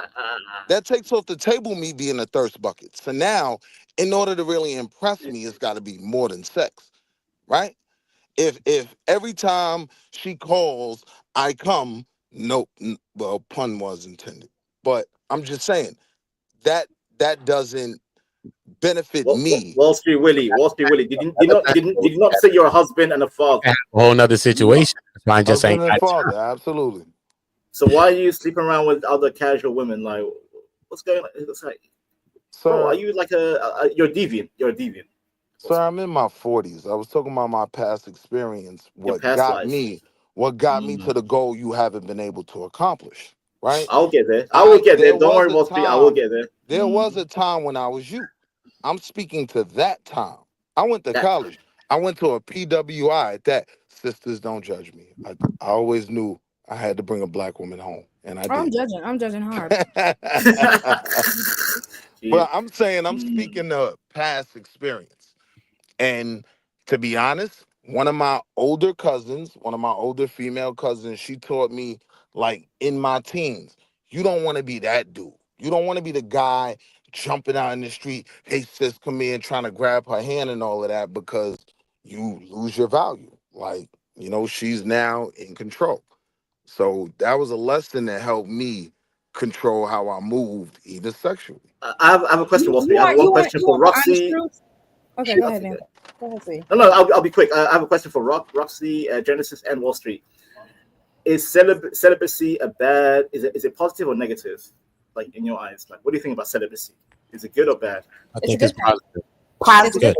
That takes off the table me being a thirst bucket. So now, in order to really impress me, it's got to be more than sex, right? If every time she calls, I come, nope, well, pun was intended. But I'm just saying that doesn't benefit me. Wall Street Willie. Did you not say you're a husband and a father? A whole nother situation. That's why I'm just saying. Husband and father, absolutely. So why are you sleeping around with other casual women? Like, what's going on? It's like, bro, are you like you're deviant? You're a deviant. Sir, I'm in my 40s. I was talking about my past experience. What got me to the goal you haven't been able to accomplish, right? I'll get there. I will get there. Don't worry, Wall Street. I will get there. There was a time when I was you. I'm speaking to that time. I went to college. I went to a PWI at that. Sisters, don't judge me. I always knew I had to bring a black woman home, and I did. I'm judging hard. But I'm saying I'm speaking to past experience. And to be honest, one of my older female cousins, she taught me, like, in my teens, you don't want to be that dude. You don't want to be the guy jumping out in the street, hey sis, come here, and trying to grab her hand and all of that, because you lose your value. Like, you know, she's now in control. So that was a lesson that helped me control how I moved, even sexually. I have a question, Wolfie. I have one question for Roxy. Okay, go ahead, man. Go ahead, see. No, I'll be quick. I have a question for Roxy, Genesis, and Wall Street. Is celibacy a bad? Is it positive or negative? Like, in your eyes, like, what do you think about celibacy? Is it good or bad? I think it's positive. Positive.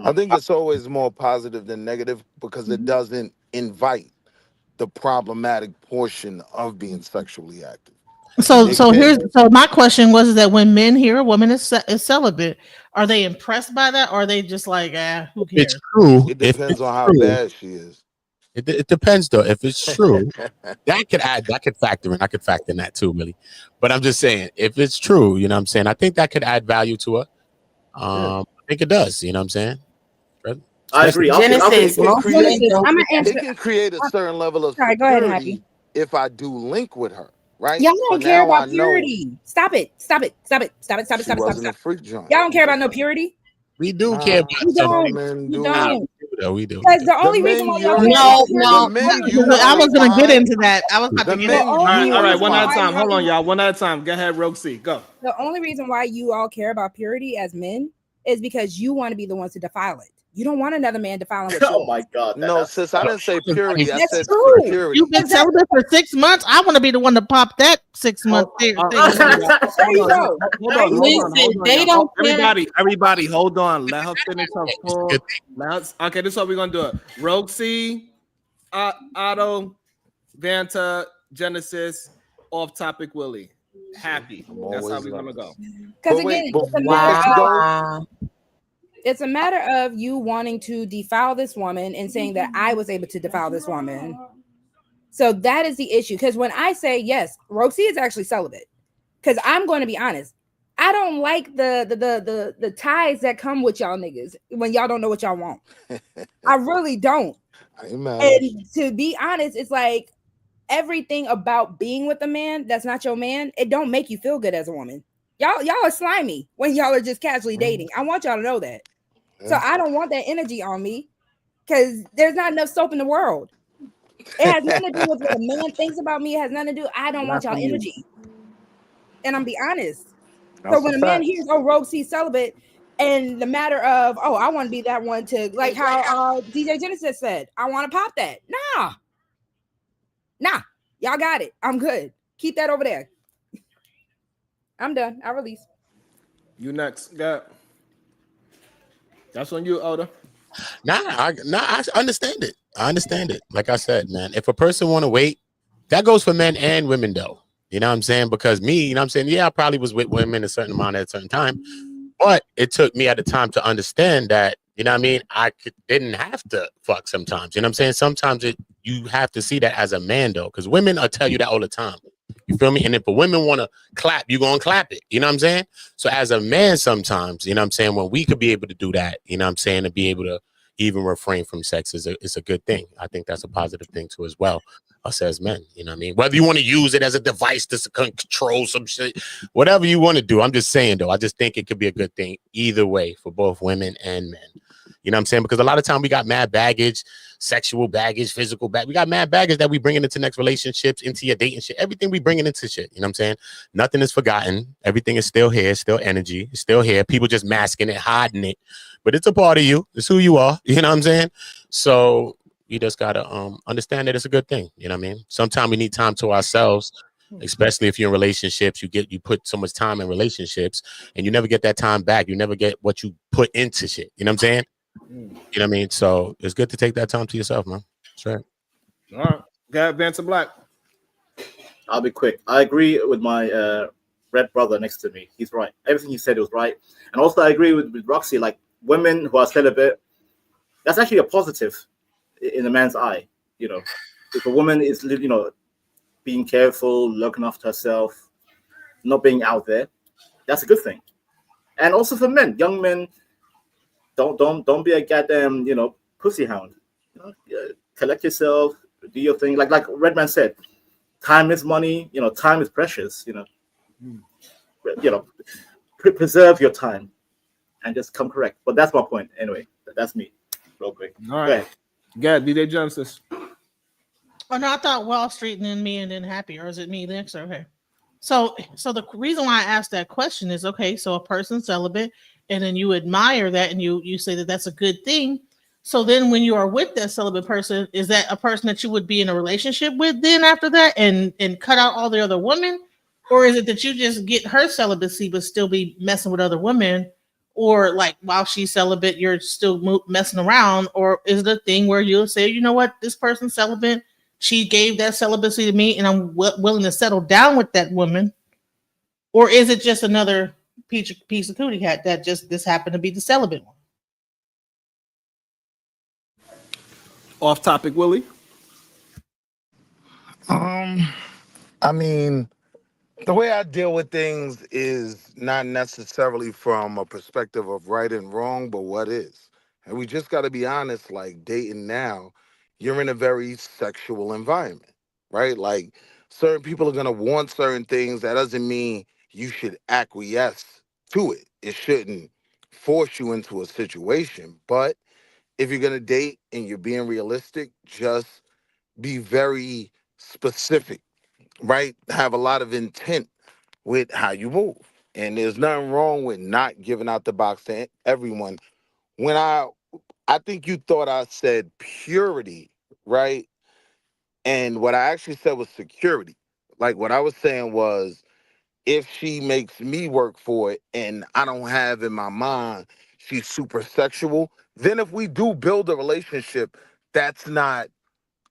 I think it's always more positive than negative, because it doesn't invite the problematic portion of being sexually active. So my question was that when men hear a woman is celibate, are they impressed by that, or are they just like, who cares? It's true. It depends on how bad she is. It depends though. If it's true, that could factor in. I could factor in that too, really. But I'm just saying, if it's true, you know what I'm saying, I think that could add value to her. I think it does, you know what I'm saying? I agree. Genesis, It can create a certain level of Sorry, go ahead, security Happy. if I do link with her, right? Y'all So don't care now about I know purity. Stop it. she wasn't a freak joint. Y'all don't care about no purity. We do care about You some. don't. You don't. We do. Because the only reason why y'all I was gonna get into that. I was about to get into all right, one at a time. Hold on, y'all. One at a time. Go ahead, Roxy. Go. The only reason why you all care about purity as men is because you want to be the ones to defile it. You don't want another man defiling with you. Oh my God! No, sis, I didn't say purity. I said true. security. You've been celibate for 6 months. I want to be the one to pop that 6 month thing. There you go. Hold on. Listen, they don't care. Everybody, hold on. Let her finish her full. Okay, this is what we're gonna do. Roxy, Otto, Vanta, Genesis, off topic Willie. Happy. That's how we're gonna go. Because again, it's a matter of you wanting to defile this woman and saying that I was able to defile this woman. So that is the issue. Because when I say yes, Roxy is actually celibate. Because I'm going to be honest, I don't like the ties that come with y'all niggas when y'all don't know what y'all want. I really don't. And to be honest, it's like everything about being with a man that's not your man, it don't make you feel good as a woman. Y'all are slimy when y'all are just casually dating. I want y'all to know that. So I don't want that energy on me, because there's not enough soap in the world. It has nothing to do with what a man thinks about me. It has nothing to do. I don't want y'all energy. And I'm be honest. So when a man hears, oh, Roxy celibate, and the matter of, oh, I want to be that one to, like how DJ Genesis said, I want to pop that. Nah, y'all got it. I'm good. Keep that over there. I'm done. I release. You next. Go. That's on you, Oda. I understand it. I understand it. Like I said, man, if a person want to wait, that goes for men and women, though. You know what I'm saying? Because me, you know what I'm saying? Yeah, I probably was with women a certain amount at a certain time, but it took me at the time to understand that, you know what I mean? Didn't have to fuck sometimes. You know what I'm saying? Sometimes you have to see that as a man, though, because women will tell you that all the time. You feel me? And if a women want to clap, you're going to clap it. You know what I'm saying? So as a man, sometimes, you know what I'm saying, when we could be able to do that, you know what I'm saying, to be able to even refrain from sex is a good thing. I think that's a positive thing too as well, us as men. You know what I mean? Whether you want to use it as a device to control some shit, whatever you want to do. I'm just saying, though, I just think it could be a good thing either way for both women and men. You know what I'm saying? Because a lot of time we got mad baggage, sexual baggage, physical baggage. We got mad baggage that we bringing into next relationships, into your dating shit. Everything we bringing into shit. You know what I'm saying? Nothing is forgotten. Everything is still here. Still energy. It's still here. People just masking it, hiding it. But it's a part of you. It's who you are. You know what I'm saying? So you just got to understand that it's a good thing. You know what I mean? Sometimes we need time to ourselves, especially if you're in relationships. You put so much time in relationships and you never get that time back. You never get what you put into shit. You know what I'm saying? You know what I mean? So it's good to take that time to yourself, man. That's right. All right. Got Vanta Black. I'll be quick. I agree with my red brother next to me. He's right. Everything he said was right. And also I agree with Roxy, like women who are celibate, that's actually a positive in a man's eye. You know, if a woman is, you know, being careful, looking after herself, not being out there, that's a good thing. And also for men, young men, Don't be a goddamn pussy hound. Collect yourself, do your thing. Like Redman said, time is money. Time is precious. Preserve your time and just come correct. But that's my point. Anyway, that's me. Real quick. All right. Good. DJ Genesis. Oh no, I thought Wall Street and then me and then Happy, or is it me next? Okay. So the reason why I asked that question is okay. So a person's celibate, and then you admire that, and you say that that's a good thing. So then, when you are with that celibate person, is that a person that you would be in a relationship with then after that, and cut out all the other women, or is it that you just get her celibacy but still be messing with other women, or like while she's celibate, you're still messing around, or is it a thing where you'll say, you know what, this person's celibate, she gave that celibacy to me, and I'm willing to settle down with that woman, or is it just another piece of cootie hat that just this happened to be the celibate one? Off topic, Willie. I mean, the way I deal with things is not necessarily from a perspective of right and wrong, but what is. And we just got to be honest, like dating now, you're in a very sexual environment, right? Like certain people are going to want certain things. That doesn't mean you should acquiesce to it. It shouldn't force you into a situation. But if you're going to date and you're being realistic, just be very specific, right? Have a lot of intent with how you move. And there's nothing wrong with not giving out the box to everyone. When I think you thought I said purity, right? And what I actually said was security. Like what I was saying was, if she makes me work for it and I don't have in my mind she's super sexual, then if we do build a relationship, that's not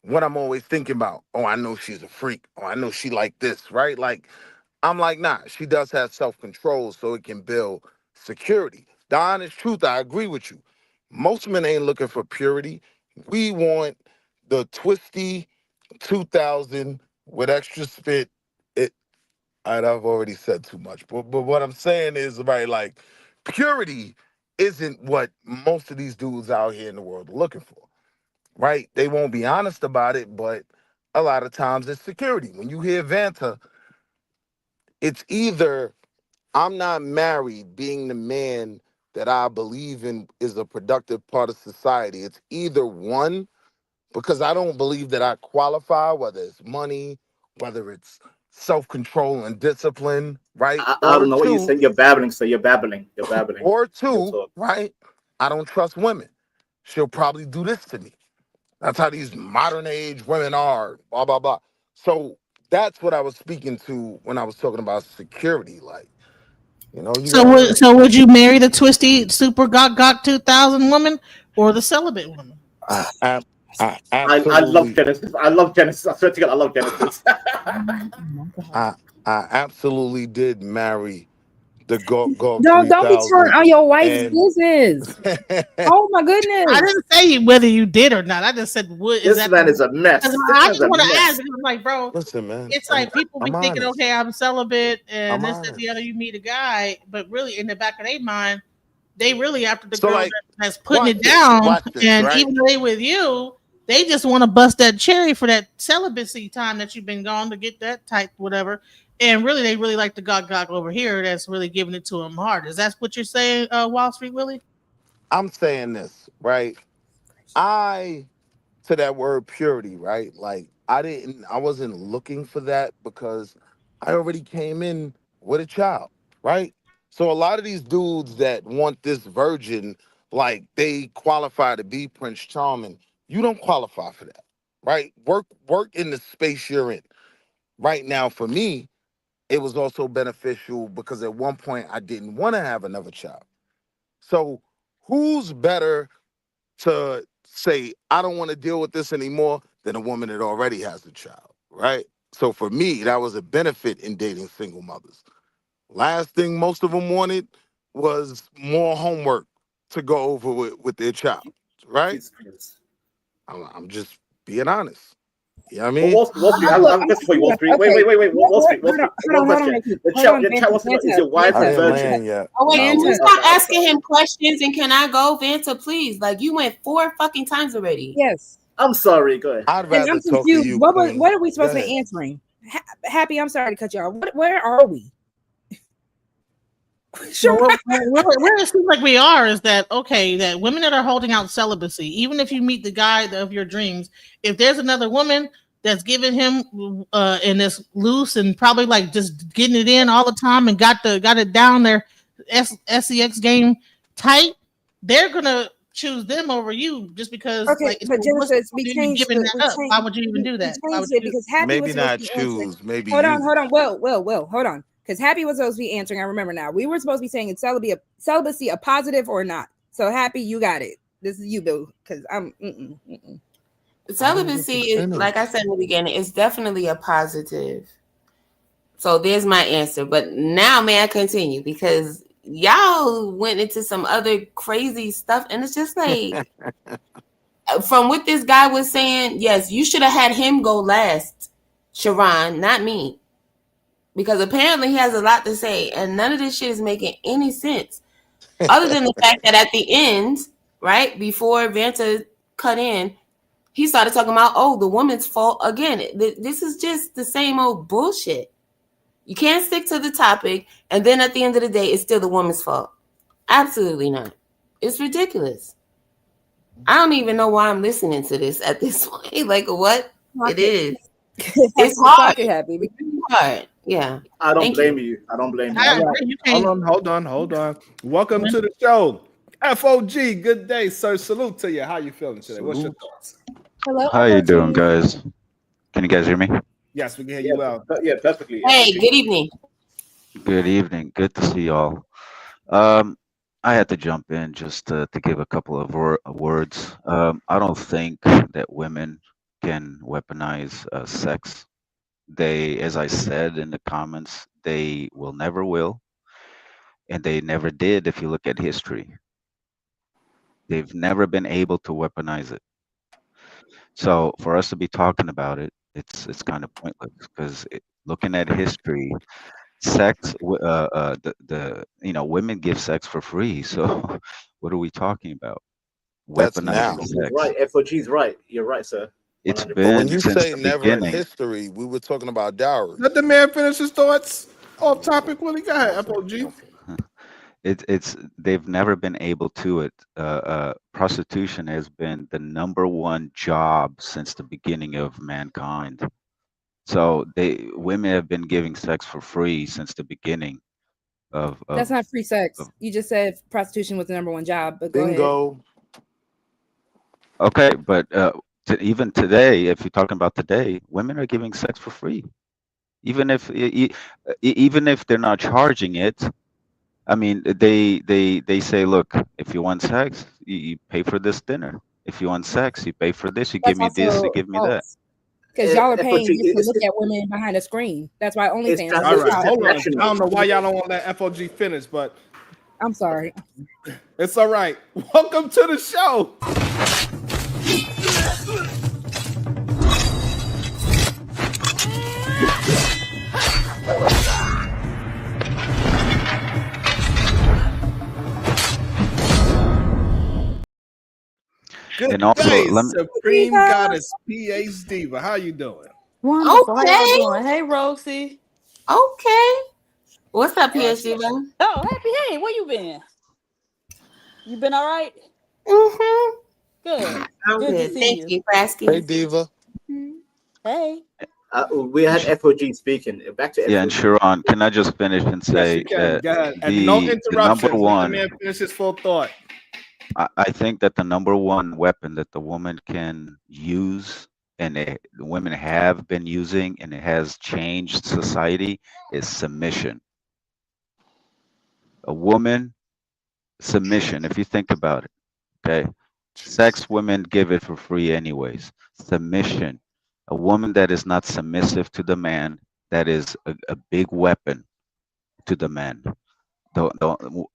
what I'm always thinking about. Oh, I know she's a freak. Oh, I know she like this, right? Like, I'm like, nah, she does have self-control so it can build security. The honest truth, I agree with you. Most men ain't looking for purity. We want the twisty 2000 with extra spit. I've already said too much, but what I'm saying is, right, like, purity isn't what most of these dudes out here in the world are looking for, right? They won't be honest about it, but a lot of times it's security. When you hear Vanta, it's either I'm not married, being the man that I believe in is a productive part of society. It's either one, because I don't believe that I qualify, whether it's money, whether it's self-control and discipline, right? I don't know what you're saying. You're babbling, so you're babbling. Or two, right? I don't trust women. She'll probably do this to me. That's how these modern age women are, blah, blah, blah. So that's what I was speaking to when I was talking about security. Like, So would you marry the twisty super gok 2000 woman or the celibate woman? I love Genesis. I love Genesis. I swear to God, I love Genesis. I absolutely did marry the Go Don't be telling all your wife's business. Oh my goodness! I didn't say whether you did or not. I just said would. This man is a mess. I just want to ask. I'm like, bro, listen, man. It's like people be thinking, okay, I'm celibate, and this and the other. You meet a guy, but really in the back of their mind, they really after the girl that's putting it down, and right? Even though they with you, they just want to bust that cherry for that celibacy time that you've been gone to get that type, whatever. And really, they really like the gok over here that's really giving it to them hard. Is that what you're saying, Wall Street Willie? I'm saying this, right? To that word purity, right? Like, I wasn't looking for that because I already came in with a child, right? So a lot of these dudes that want this virgin, like they qualify to be Prince Charming, you don't qualify for that, right? Work in the space you're in. Right now, for me, it was also beneficial because at one point I didn't want to have another child. So who's better to say, I don't want to deal with this anymore than a woman that already has a child, right? So for me, that was a benefit in dating single mothers. Last thing most of them wanted was more homework to go over with their child, right? I'm just being honest. You know what I mean? Wall Street. I have a question for you, Wall Street. Wait. Wall Street. Hold on, One question. The chat wants to know: is your wife I a didn't virgin? land yet. Oh wait, can Vanta. you stop asking him questions and can I go, Vanta, please? Like you went 4 fucking times already. Yes. I'm sorry. Go ahead. I'd And rather I'm talk to confused. you. What Queen. are we supposed Go to be ahead. answering? Happy, I'm sorry to cut you off. Where are we? Sure. Where it seems like we are is that okay, that women that are holding out celibacy, even if you meet the guy of your dreams, if there's another woman that's giving him and that's loose and probably like just getting it in all the time and got it down their sex game tight, they're gonna choose them over you just because. Okay, like, but Genesis, we even changed giving the- that we up. changed- Why would you even do we that? Why changed would you it do because Happy Maybe was supposed not to be answering. choose. Maybe Hold you. on. Will, hold on. Because Happy was supposed to be answering. I remember now. We were supposed to be saying it's celibacy a positive or not. So Happy, you got it. This is you, Bill. Because I'm. Celibacy is, like I said in the beginning, it's definitely a positive. So there's my answer. But now may I continue because y'all went into some other crazy stuff, and it's just like from what this guy was saying, yes, you should have had him go last, Sharon, not me. Because apparently he has a lot to say, and none of this shit is making any sense. Other than the fact that at the end, right, before Vanta cut in, he started talking about, oh, the woman's fault again. This is just the same old bullshit. You can't stick to the topic, and then at the end of the day, it's still the woman's fault. Absolutely not. It's ridiculous. I don't even know why I'm listening to this at this point. Like, what? It is. It's hard. Happy. It's hard. Yeah. I don't Thank blame you. I don't blame you. I agree. You can't. Hold on. Welcome to the show. FOG, good day, sir. Salute to you. How you feeling today? What's your thoughts? Hello. How you doing, guys? Can you guys hear me? Yes, we can hear you well. Yeah, perfectly. Hey, good evening. Good evening. Good to see y'all. I had to jump in just to give a couple of words. I don't think that women can weaponize sex. They, as I said in the comments, they never will, and they never did. If you look at history, they've never been able to weaponize it. So for us to be talking about it, it's kind of pointless because looking at history, sex, women give sex for free. So what are we talking about? That's now. Weaponizing sex. Right. FOG's right. You're right, sir. It's 100%. But been when you since say the never in beginning. history, we were talking about dowry. Let the man finish his thoughts. Off topic, Willie. Go ahead, FOG. It's they've never been able to it. Prostitution has been the #1 job since the beginning of mankind. So women have been giving sex for free since the beginning of That's not free sex. You just said prostitution was the #1 job, but go ahead. Bingo. Okay, but even today, if you're talking about today, women are giving sex for free, even if they're not charging it. I mean, they say, look, if you want sex, you pay for this dinner. If you want sex, you pay for this. You give me this, you give me that. Because y'all are paying FOG, just to look at women behind a screen. That's why OnlyFans. All right, hold on. I transactional. don't know why y'all don't want to let FOG finish, but I'm sorry. it's all right. Welcome to the show. Good And also, day, let me- Supreme Goddess PhD. But how you doing? Wonderful. How Okay. y'all doing? Hey, Roxy. Okay. What's up, PhD? Oh, happy. Hey, where you been? You been all right? Mm-hmm. Good. I'm Good to good. see Thank you. you for asking. Hey, Diva. Hey. We had FOG speaking. Back to yeah, and FOG. Sharon, can I just finish and Yes, you say can. that Go ahead. And no the interruptions. Let the #1, man finish his full thought. I think that the #1 weapon that the woman can use and the women have been using and it has changed society is submission. A woman, submission, if you think about it, okay? Sex, women give it for free anyways. Submission. A woman that is not submissive to the man, that is a big weapon to the man.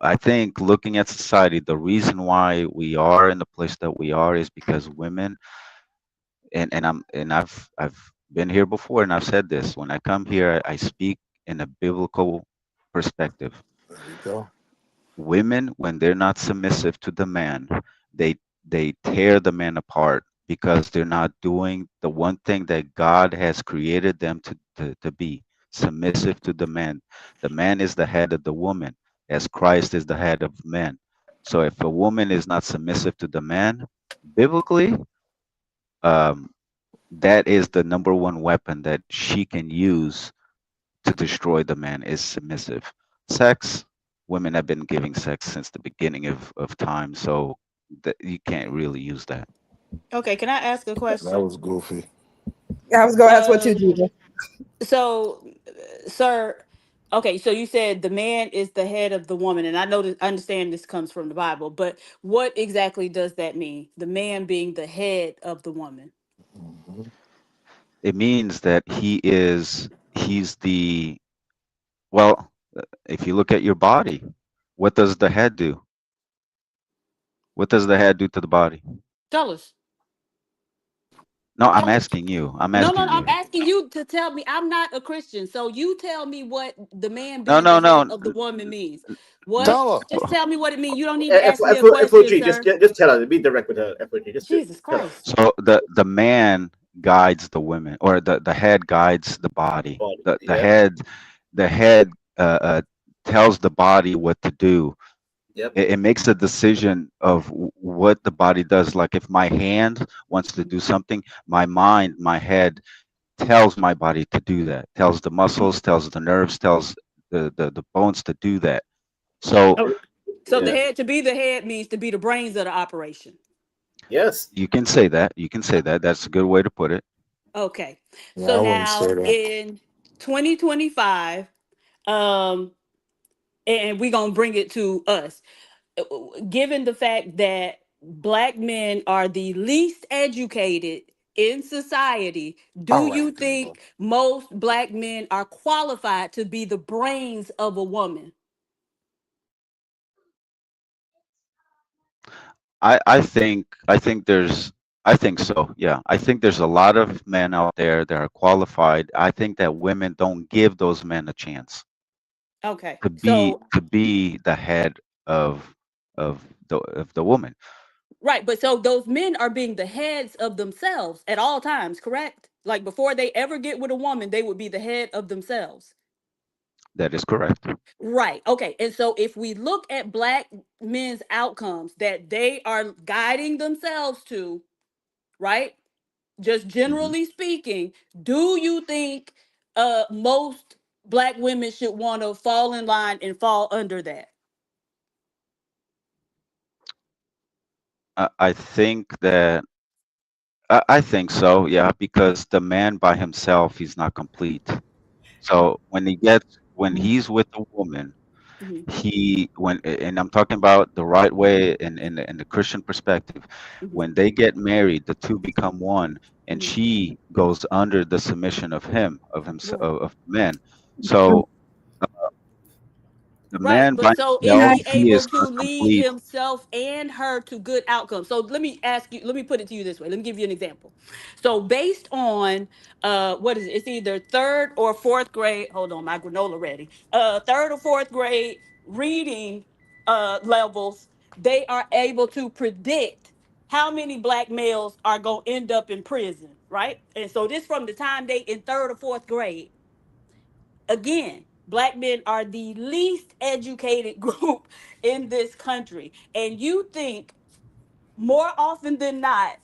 I think looking at society, the reason why we are in the place that we are is because women I've been here before, and I've said this. When I come here, I speak in a biblical perspective. There you go. Women, when they're not submissive to the man, they tear the man apart because they're not doing the one thing that God has created them to be, submissive to the man. The man is the head of the woman, as Christ is the head of men. So if a woman is not submissive to the man, biblically, that is the number one weapon that she can use to destroy the man, is submissive. Sex, women have been giving sex since the beginning of time, so that you can't really use that. Okay, can I ask a That question? was goofy. I was gonna ask what you do. So, sir, okay, so you said the man is the head of the woman, and I know that I understand this comes from the Bible, but what exactly does that mean? The man being the head of the woman. Mhm. It means that he's the, well, if you look at your body, what does the head do? What does the head do to the body? Tell us. No, I'm Tell us. asking you. I'm No, asking I'm you. asking you to tell me. I'm not a Christian, so you tell me what the man No, being no, the head no, of the woman means. What? no. Tell her. Just tell me what it means. You don't need to ask me a question, FOG, sir. just tell her. Be direct with her. FOG, just Jesus tell her. Christ. So the man guides the women, or the head guides the body. Body. The Yeah. head tells the body what to do. Yep. It makes a decision of what the body does. Like if my hand wants to do something, my mind, my head tells my body to do that. Tells the muscles, tells the nerves, tells the bones to do that. So Oh, so the Yeah. head, to be the head means to be the brains of the operation. Yes. you can say that. You can say that. That's a good way to put it. Okay. Yeah, So I wouldn't say now that. in 2025, and we're gonna bring it to us. Given the fact that Black men are the least educated in society, All do you right, then, bro. think most Black men are qualified to be the brains of a woman? I think there's, I think so. Yeah. I think there's a lot of men out there that are qualified. I think that women don't give those men a chance Okay. to be the head of the woman. Right, but so those men are being the heads of themselves at all times, correct? Like before they ever get with a woman, they would be the head of themselves. That is correct. Right. Okay. And so if we look at Black men's outcomes that they are guiding themselves to, right? Just Mhm. generally speaking, do you think most Black women should want to fall in line and fall under that? I think that I think so. Yeah, because the man by himself, he's not complete. So when he's with a woman, Mhm, and I'm talking about the right way in the Christian perspective, mhm, when they get married, the two become one, and mhm. she goes under the submission of himself, Right. of men. So the Right, man by but so is himself, he he able is to not lead complete. himself and her to good outcomes? So let me ask you, let me put it to you this way. Let me give you an example. So based on what is it? It's either third or fourth grade. Hold on, my granola ready. Third or fourth grade reading levels, they are able to predict how many Black males are gonna end up in prison, right? And so this from the time they in third or fourth grade. Again, Black men are the least educated group in this country. And you think more often than not,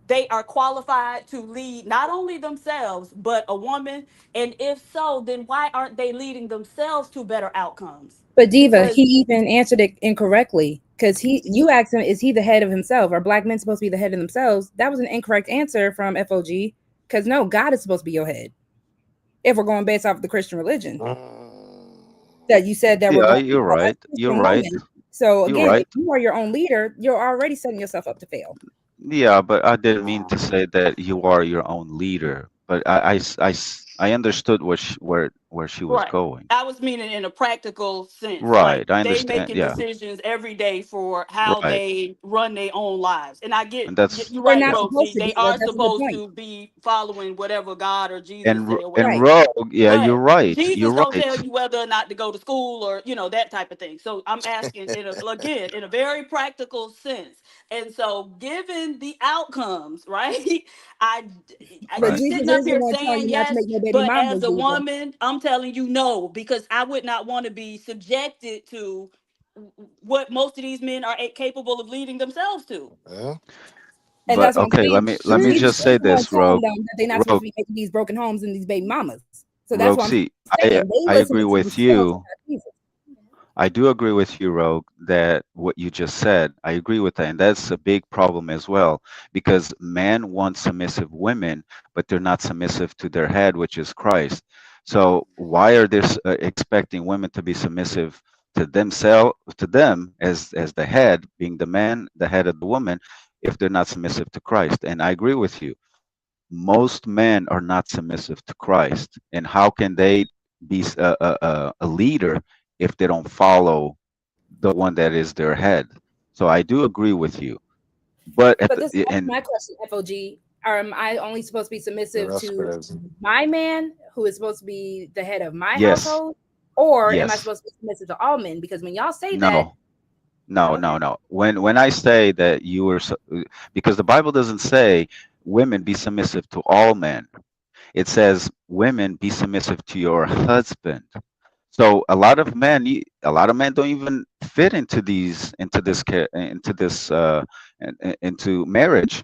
they are qualified to lead not only themselves, but a woman. And if so, then why aren't they leading themselves to better outcomes? But Diva, Because he even answered it incorrectly because you asked him, is he the head of himself? Are Black men supposed to be the head of themselves? That was an incorrect answer from FOG because no, God is supposed to be your head. If we're going based off of the Christian religion, that you said that we're Yeah, going you're by a right. You're Christian right. woman. So You're again, right. if you are your own leader, you're already setting yourself up to fail. Yeah, but I didn't mean to say that you are your own leader. But I understood where where she was Right. going. I was meaning in a practical sense. Like Right. I they understand. making Yeah. decisions every day for how Right. they run their own lives. And I get And that's you're They're right, not Rosie. supposed to They be, but are that's a good supposed point. to be following whatever God or Jesus say or and whatever. Right. Rogue, yeah, you're But right. Jesus You're gonna right. tell you whether or not to go to school or that type of thing. So I'm asking again in a very practical sense. And so given the outcomes, right? I But you Right. Jesus sitting up is the here one telling saying you not to yes, make no baby but mamas as a either. woman, I'm telling you no, because I would not want to be subjected to what most of these men are capable of leading themselves to. Yeah. And But that's what I'm okay, saying. let me Jesus just is say the one this, telling Rogue. them that they're not supposed Rogue, to be making these broken homes and these baby mamas. So that's Rogue. what I'm See, saying. They I agree listening to with themselves and you. not Jesus. I do agree with you, Rogue, that what you just said, I agree with that. And that's a big problem as well, because men want submissive women, but they're not submissive to their head, which is Christ. So why are they expecting women to be submissive to themselves, to them as the head, being the man, the head of the woman, if they're not submissive to Christ? And I agree with you. Most men are not submissive to Christ. And how can they be a leader if they don't follow the one that is their head? So I do agree with you. But But this is and my question, FOG. Am I only supposed to be Yeah, submissive that's to crazy. my man, who is supposed to be the head of my yes, household? Or am I yes, supposed to be submissive to all men? Because when y'all say that, no, no, okay. no, no. When I say that you were, because the Bible doesn't say women be submissive to all men. It says women be submissive to your husband. So a lot of men don't even fit into marriage,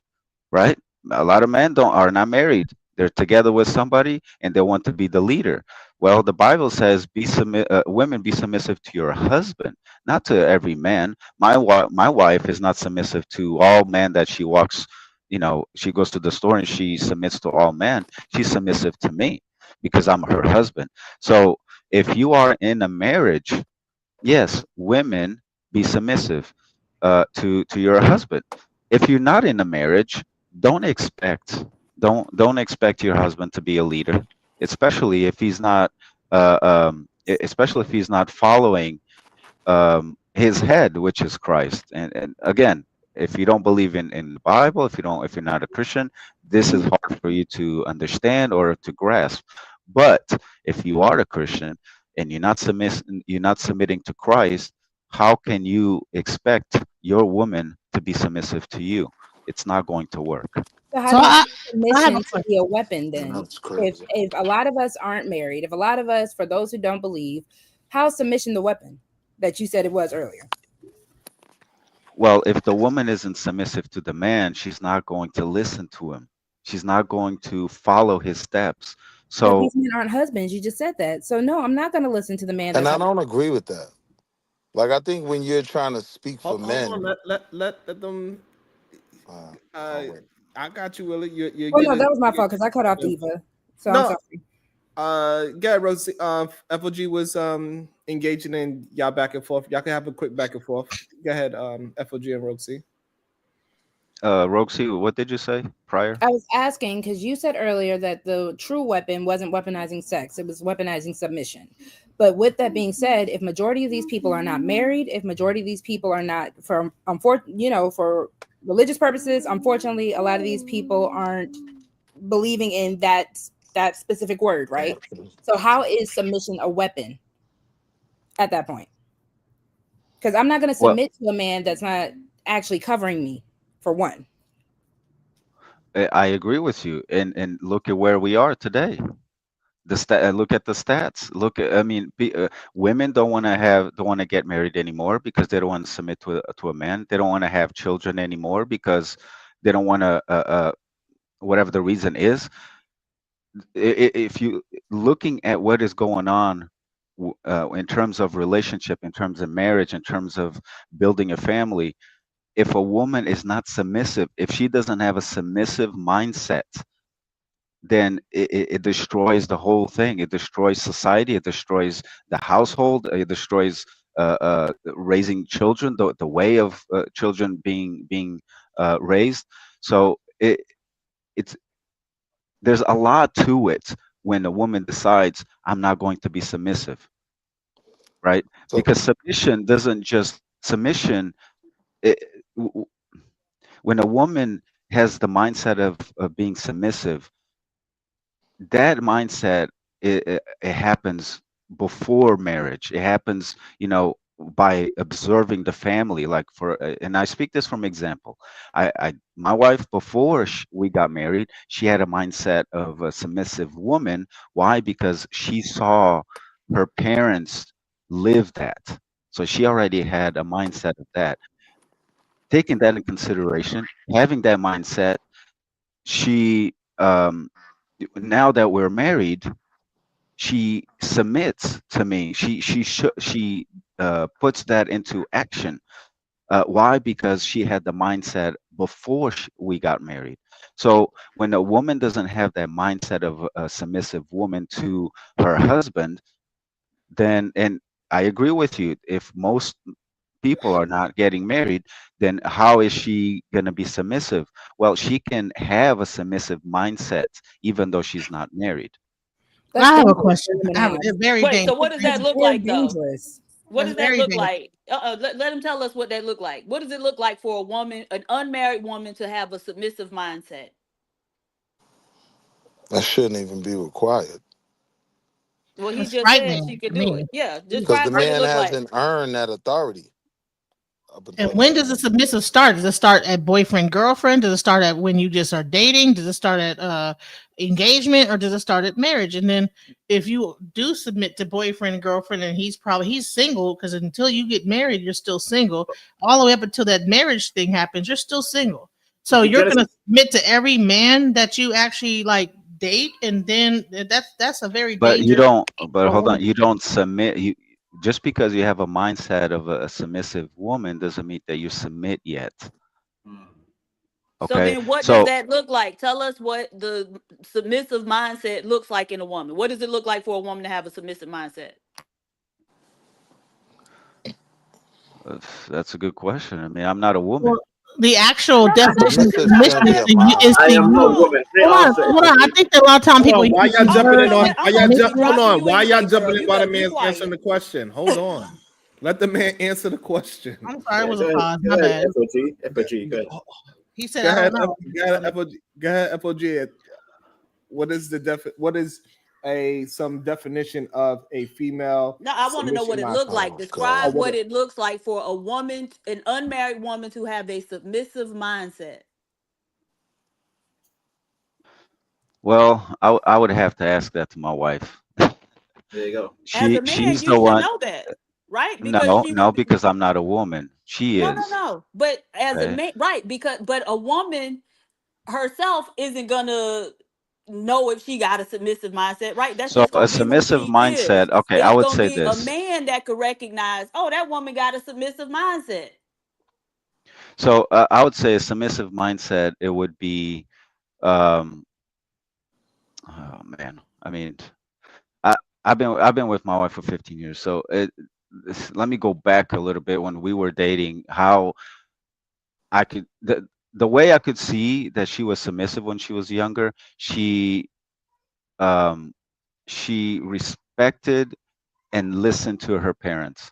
right? A lot of men don't are not married. They're together with somebody and they want to be the leader. Well, the Bible says women be submissive to your husband, not to every man. My wife is not submissive to all men that she walks. She goes to the store and she submits to all men. She's submissive to me because I'm her husband. So if you are in a marriage, yes, women be submissive to your husband. If you're not in a marriage, don't expect don't expect your husband to be a leader, especially if he's not especially if he's not following his head, which is Christ. And again, if you don't believe in the Bible, if you're not a Christian, this is hard for you to understand or to grasp. But if you are a Christian and you're not submitting to Christ, how can you expect your woman to be submissive to you? It's not going to work. So how So do you I, want I have a submission to question. be a weapon then? That's If crazy. if a lot of us aren't married, if a lot of us, for those who don't believe, how is submission the weapon that you said it was earlier? Well, if the woman isn't submissive to the man, she's not going to listen to him. She's not going to follow his steps. But So, these men aren't husbands. You just said that. So no, I'm not going to listen to the man And that's I not. don't agree with that. Like, I think when you're trying to speak for Hold on, men, let them. I'll wait. I got you, Willie. You're Oh no, getting. that was my fault because I cut off Eva. So I'm No, sorry. yeah, Rosie. FOG was engaging in y'all back and forth. Y'all can have a quick back and forth. Go ahead, FOG and Rosie. Roxy, what did you say prior? I was asking because you said earlier that the true weapon wasn't weaponizing sex, it was weaponizing submission. But with that being said, if majority of these people are not married, if majority of these people are not for religious purposes, unfortunately, a lot of these people aren't believing in that specific word, right? So how is submission a weapon at that point? Because I'm not going to Well, submit to a man that's not actually covering me, for one. I agree with you. And look at where we are today. Look at the stats. I mean, women don't want to get married anymore because they don't want to submit to a man. They don't want to have children anymore because they don't want to, whatever the reason is. If you looking at what is going on in terms of relationship, in terms of marriage, in terms of building a family, if a woman is not submissive, if she doesn't have a submissive mindset, then it destroys the whole thing. It destroys society. It destroys the household. It destroys raising children, the way of children being raised. So it's there's a lot to it. when a woman decides, I'm not going to be submissive, right? So Because submission doesn't just submission. It, when a woman has the mindset of being submissive, that mindset, it happens before marriage. It happens, by observing the family. Like and I speak this from example. My wife, before we got married, she had a mindset of a submissive woman. Why? Because she saw her parents live that. So she already had a mindset of that. Taking that in consideration, having that mindset, she now that we're married, she submits to me. She puts that into action. Why? Because she had the mindset before we got married. So when a woman doesn't have that mindset of a submissive woman to her husband, then, and I agree with you, if most people are not getting married, then how is she going to be submissive? Well, she can have a submissive mindset even though she's not married. That's I have a dangerous question. for women I to have have. a very Wait, dangerous. so what does That's that look very like though? dangerous. What That's does that very look dangerous. like? Let him tell us what that look like. What does it look like for a woman, an unmarried woman, to have a submissive mindset? that shouldn't even be required Well, he It's just said frightening she to could do me. it. Yeah, because the describe what it man look like. hasn't earned that authority up And until when now. does the submissive start? Does it start at boyfriend girlfriend? Does it start at when you just are dating? Does it start at engagement, or does it start at marriage? And then if you do submit to boyfriend and girlfriend, and he's single, because until you get married, you're still single. All the way up until that marriage thing happens, you're still single. So The you're gonna Genesis, submit to every man that you actually like date, and then that's a very But you dangerous don't, but for a hold on, woman. you don't submit. Just because you have a mindset of a submissive woman doesn't mean that you submit yet. So Okay. then what does So that look like? Tell us what the submissive mindset looks like in a woman. What does it look like for a woman to have a submissive mindset? that's a good question. I mean, I'm not a woman. Well, the actual definition of Submissive submission shouldn't be a mind. is I to am not a you. woman. Great Hold on, answer, hold on. I FOG. think that a lot of time Hold people on, why use y'all the Oh, jumping you in know word on? what? Why I'm y'all gonna be jump? Hold dropping on, you why y'all anyway, girl. jumping in You while the better be man's quiet. answering the question? Hold on, let the man answer the question. I'm sorry, it Yeah, was a pause. My go ahead, bad. FOG. Go, FOG, go ahead. He said, go "I don't ahead, know." FOG. Go ahead, FOG. What is What is some definition of a female No, I want to know submission what it looked mindset? like. Oh Describe God. What what it, it looks like for a woman, an unmarried woman, to have a submissive mindset. Well, I would have to ask that to my wife. There you go. As a man, She's you the should one. know that, right? Because No, she no, would. because I'm not a woman. She No, no, is. no. But as a Okay. man, right? But a woman herself isn't gonna know if she got a submissive mindset, right? That's So just a gonna be who submissive she is. mindset. Okay, I It's would gonna say be a this. man that could recognize, oh, that woman got a submissive mindset. So I would say a submissive mindset. It would be, um, oh man. I mean, I I've been with my wife for 15 years. So let me go back a little bit when we were dating. How I could the way I could see that she was submissive when she was younger. Um she respected and listened to her parents.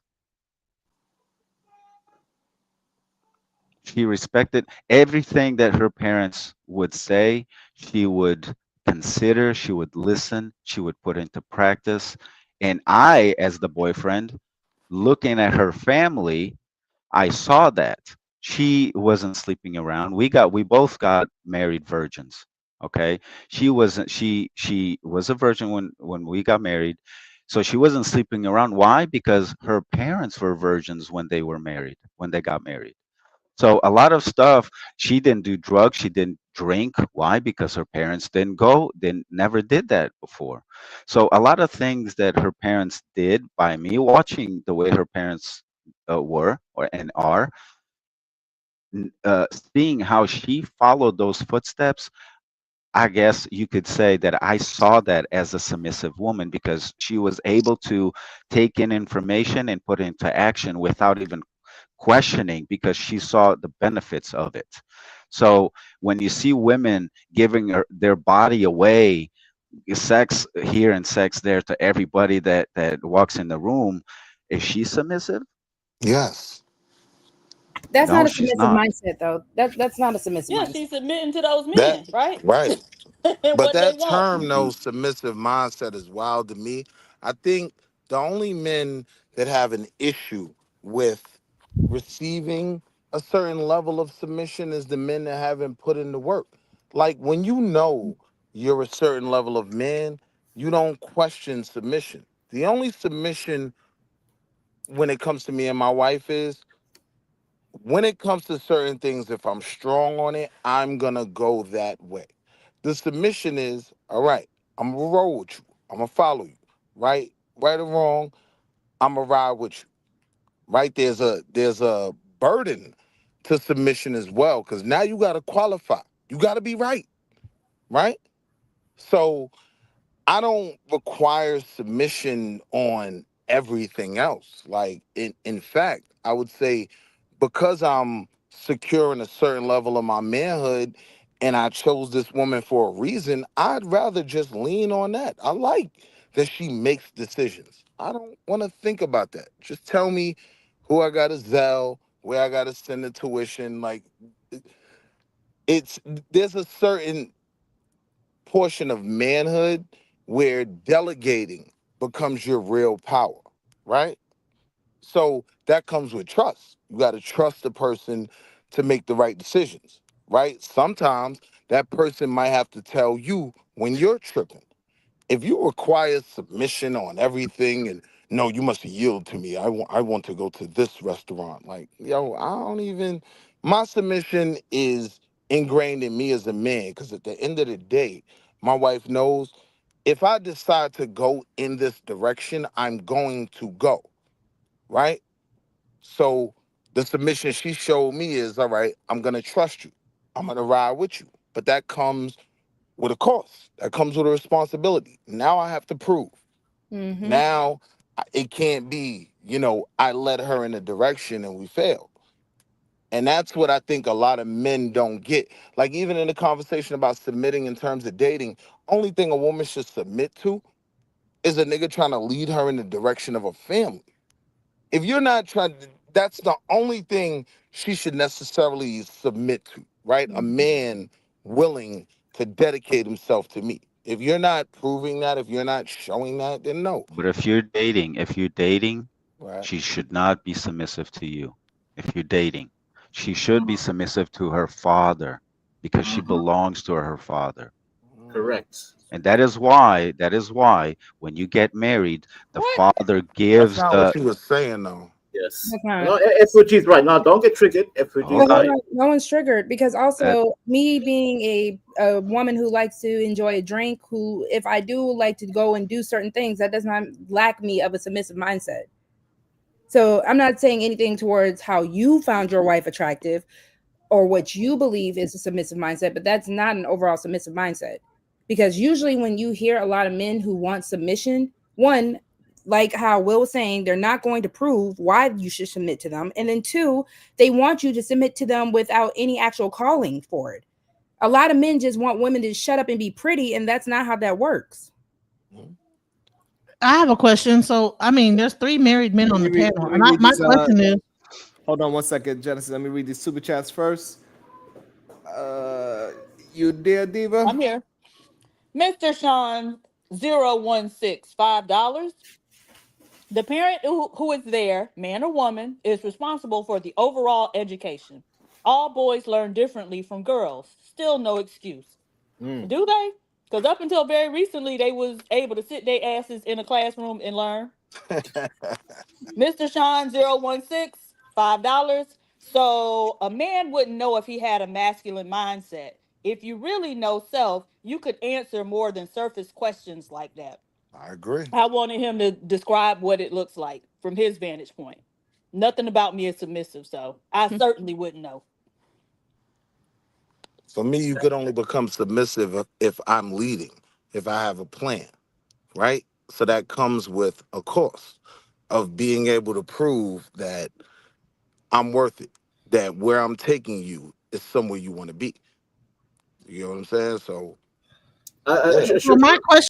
She respected everything that her parents would say. She would consider, she would listen, she would put into practice. And I, as the boyfriend, looking at her family, I saw that she wasn't sleeping around. We both got married virgins. Okay. She wasn't, she was a virgin when we got married. So she wasn't sleeping around. Why? Because her parents were virgins when they were married, when they got married. So a lot of stuff, she didn't do drugs, she didn't drink. Why? Because her parents didn't go, they never did that before. So a lot of things that her parents did by me watching the way her parents were or and are, seeing how she followed those footsteps. I guess you could say that I saw that as a submissive woman because she was able to take in information and put it into action without even questioning because she saw the benefits of it. So when you see women giving their body away sex here and sex there to everybody that walks in the room. Is she submissive? Yes. That's No, not a she's submissive not. mindset, though. That's not a submissive Yeah, mindset. she's submitting to those That men, right? right. And But what they that want. term, though, submissive mindset, is wild to me. I think the only men that have an issue with receiving a certain level of submission is the men that haven't put in the work. Like when you know you're a certain level of man, you don't question submission. The only submission when it comes to me and my wife is when it comes to certain things, if I'm strong on it, I'm gonna go that way. The submission is, all right, I'm gonna roll with you. I'm gonna follow you. Right or wrong, I'm gonna ride with you. Right? There's a burden to submission as well, because now you gotta qualify. You gotta be right, right? So I don't require submission on everything else. Like in fact, I would say because I'm secure in a certain level of my manhood and I chose this woman for a reason, I'd rather just lean on that. I like that she makes decisions. I don't want to think about that. Just tell me who I got to Zelle, where I got to send the tuition. Like it's there's a certain portion of manhood where delegating becomes your real power, right? So that comes with trust. You got to trust the person to make the right decisions, right? Sometimes that person might have to tell you when you're tripping. If you require submission on everything and no, you must yield to me. I want to go to this restaurant. Like, yo, I don't even my submission is ingrained in me as a man because at the end of the day, my wife knows if I decide to go in this direction, I'm going to go, right? So the submission she showed me is all right, I'm gonna trust you. I'm gonna ride with you. But that comes with a cost. That comes with a responsibility. Now I have to prove. Mm-hmm. Now it can't be, I led her in a direction and we failed. And that's what I think a lot of men don't get. Like even in the conversation about submitting in terms of dating, only thing a woman should submit to is a nigga trying to lead her in the direction of a family. If you're not trying to, that's the only thing she should necessarily submit to, right? A man willing to dedicate himself to me. If you're not proving that, if you're not showing that, then no. But if you're dating, Right. she should not be submissive to you. If you're dating, she should be submissive to her father because she belongs to her father. Correct. And that is why when you get married, the father That's gives not what you were saying though. Yes. That's not. No, FOG is right. Now, don't get triggered. FOG Hold is Well, on. right. no one's triggered because That also me being a woman who likes to enjoy a drink, who if I do like to go and do certain things, that does not lack me of a submissive mindset. So I'm not saying anything towards how you found your wife attractive or what you believe is a submissive mindset, but that's not an overall submissive mindset. Because usually when you hear a lot of men who want submission, one, like how Will was saying, they're not going to prove why you should submit to them. And then two, they want you to submit to them without any actual calling for it. A lot of men just want women to shut up and be pretty, and that's not how that works. I have a question. So, I mean, there's 3 married men on the panel, and my these, question is, hold on one second, Genesis. Let me read these super chats first. You there, Diva? I'm here. Mr. Sean 016, $5. The parent who is there, man or woman, is responsible for the overall education. All boys learn differently from girls. Still no excuse. Do they? Because up until very recently, they was able to sit their asses in a classroom and learn. Mr. Sean 016, $5. So a man wouldn't know if he had a masculine mindset. If you really know self, you could answer more than surface questions like that. I agree. I wanted him to describe what it looks like from his vantage point. Nothing about me is submissive, so I certainly wouldn't know. For me, you could only become submissive if I'm leading, if I have a plan, right? So that comes with a cost of being able to prove that I'm worth it, that where I'm taking you is somewhere you want to be. You know what I'm saying? So, Uh, yeah. so my question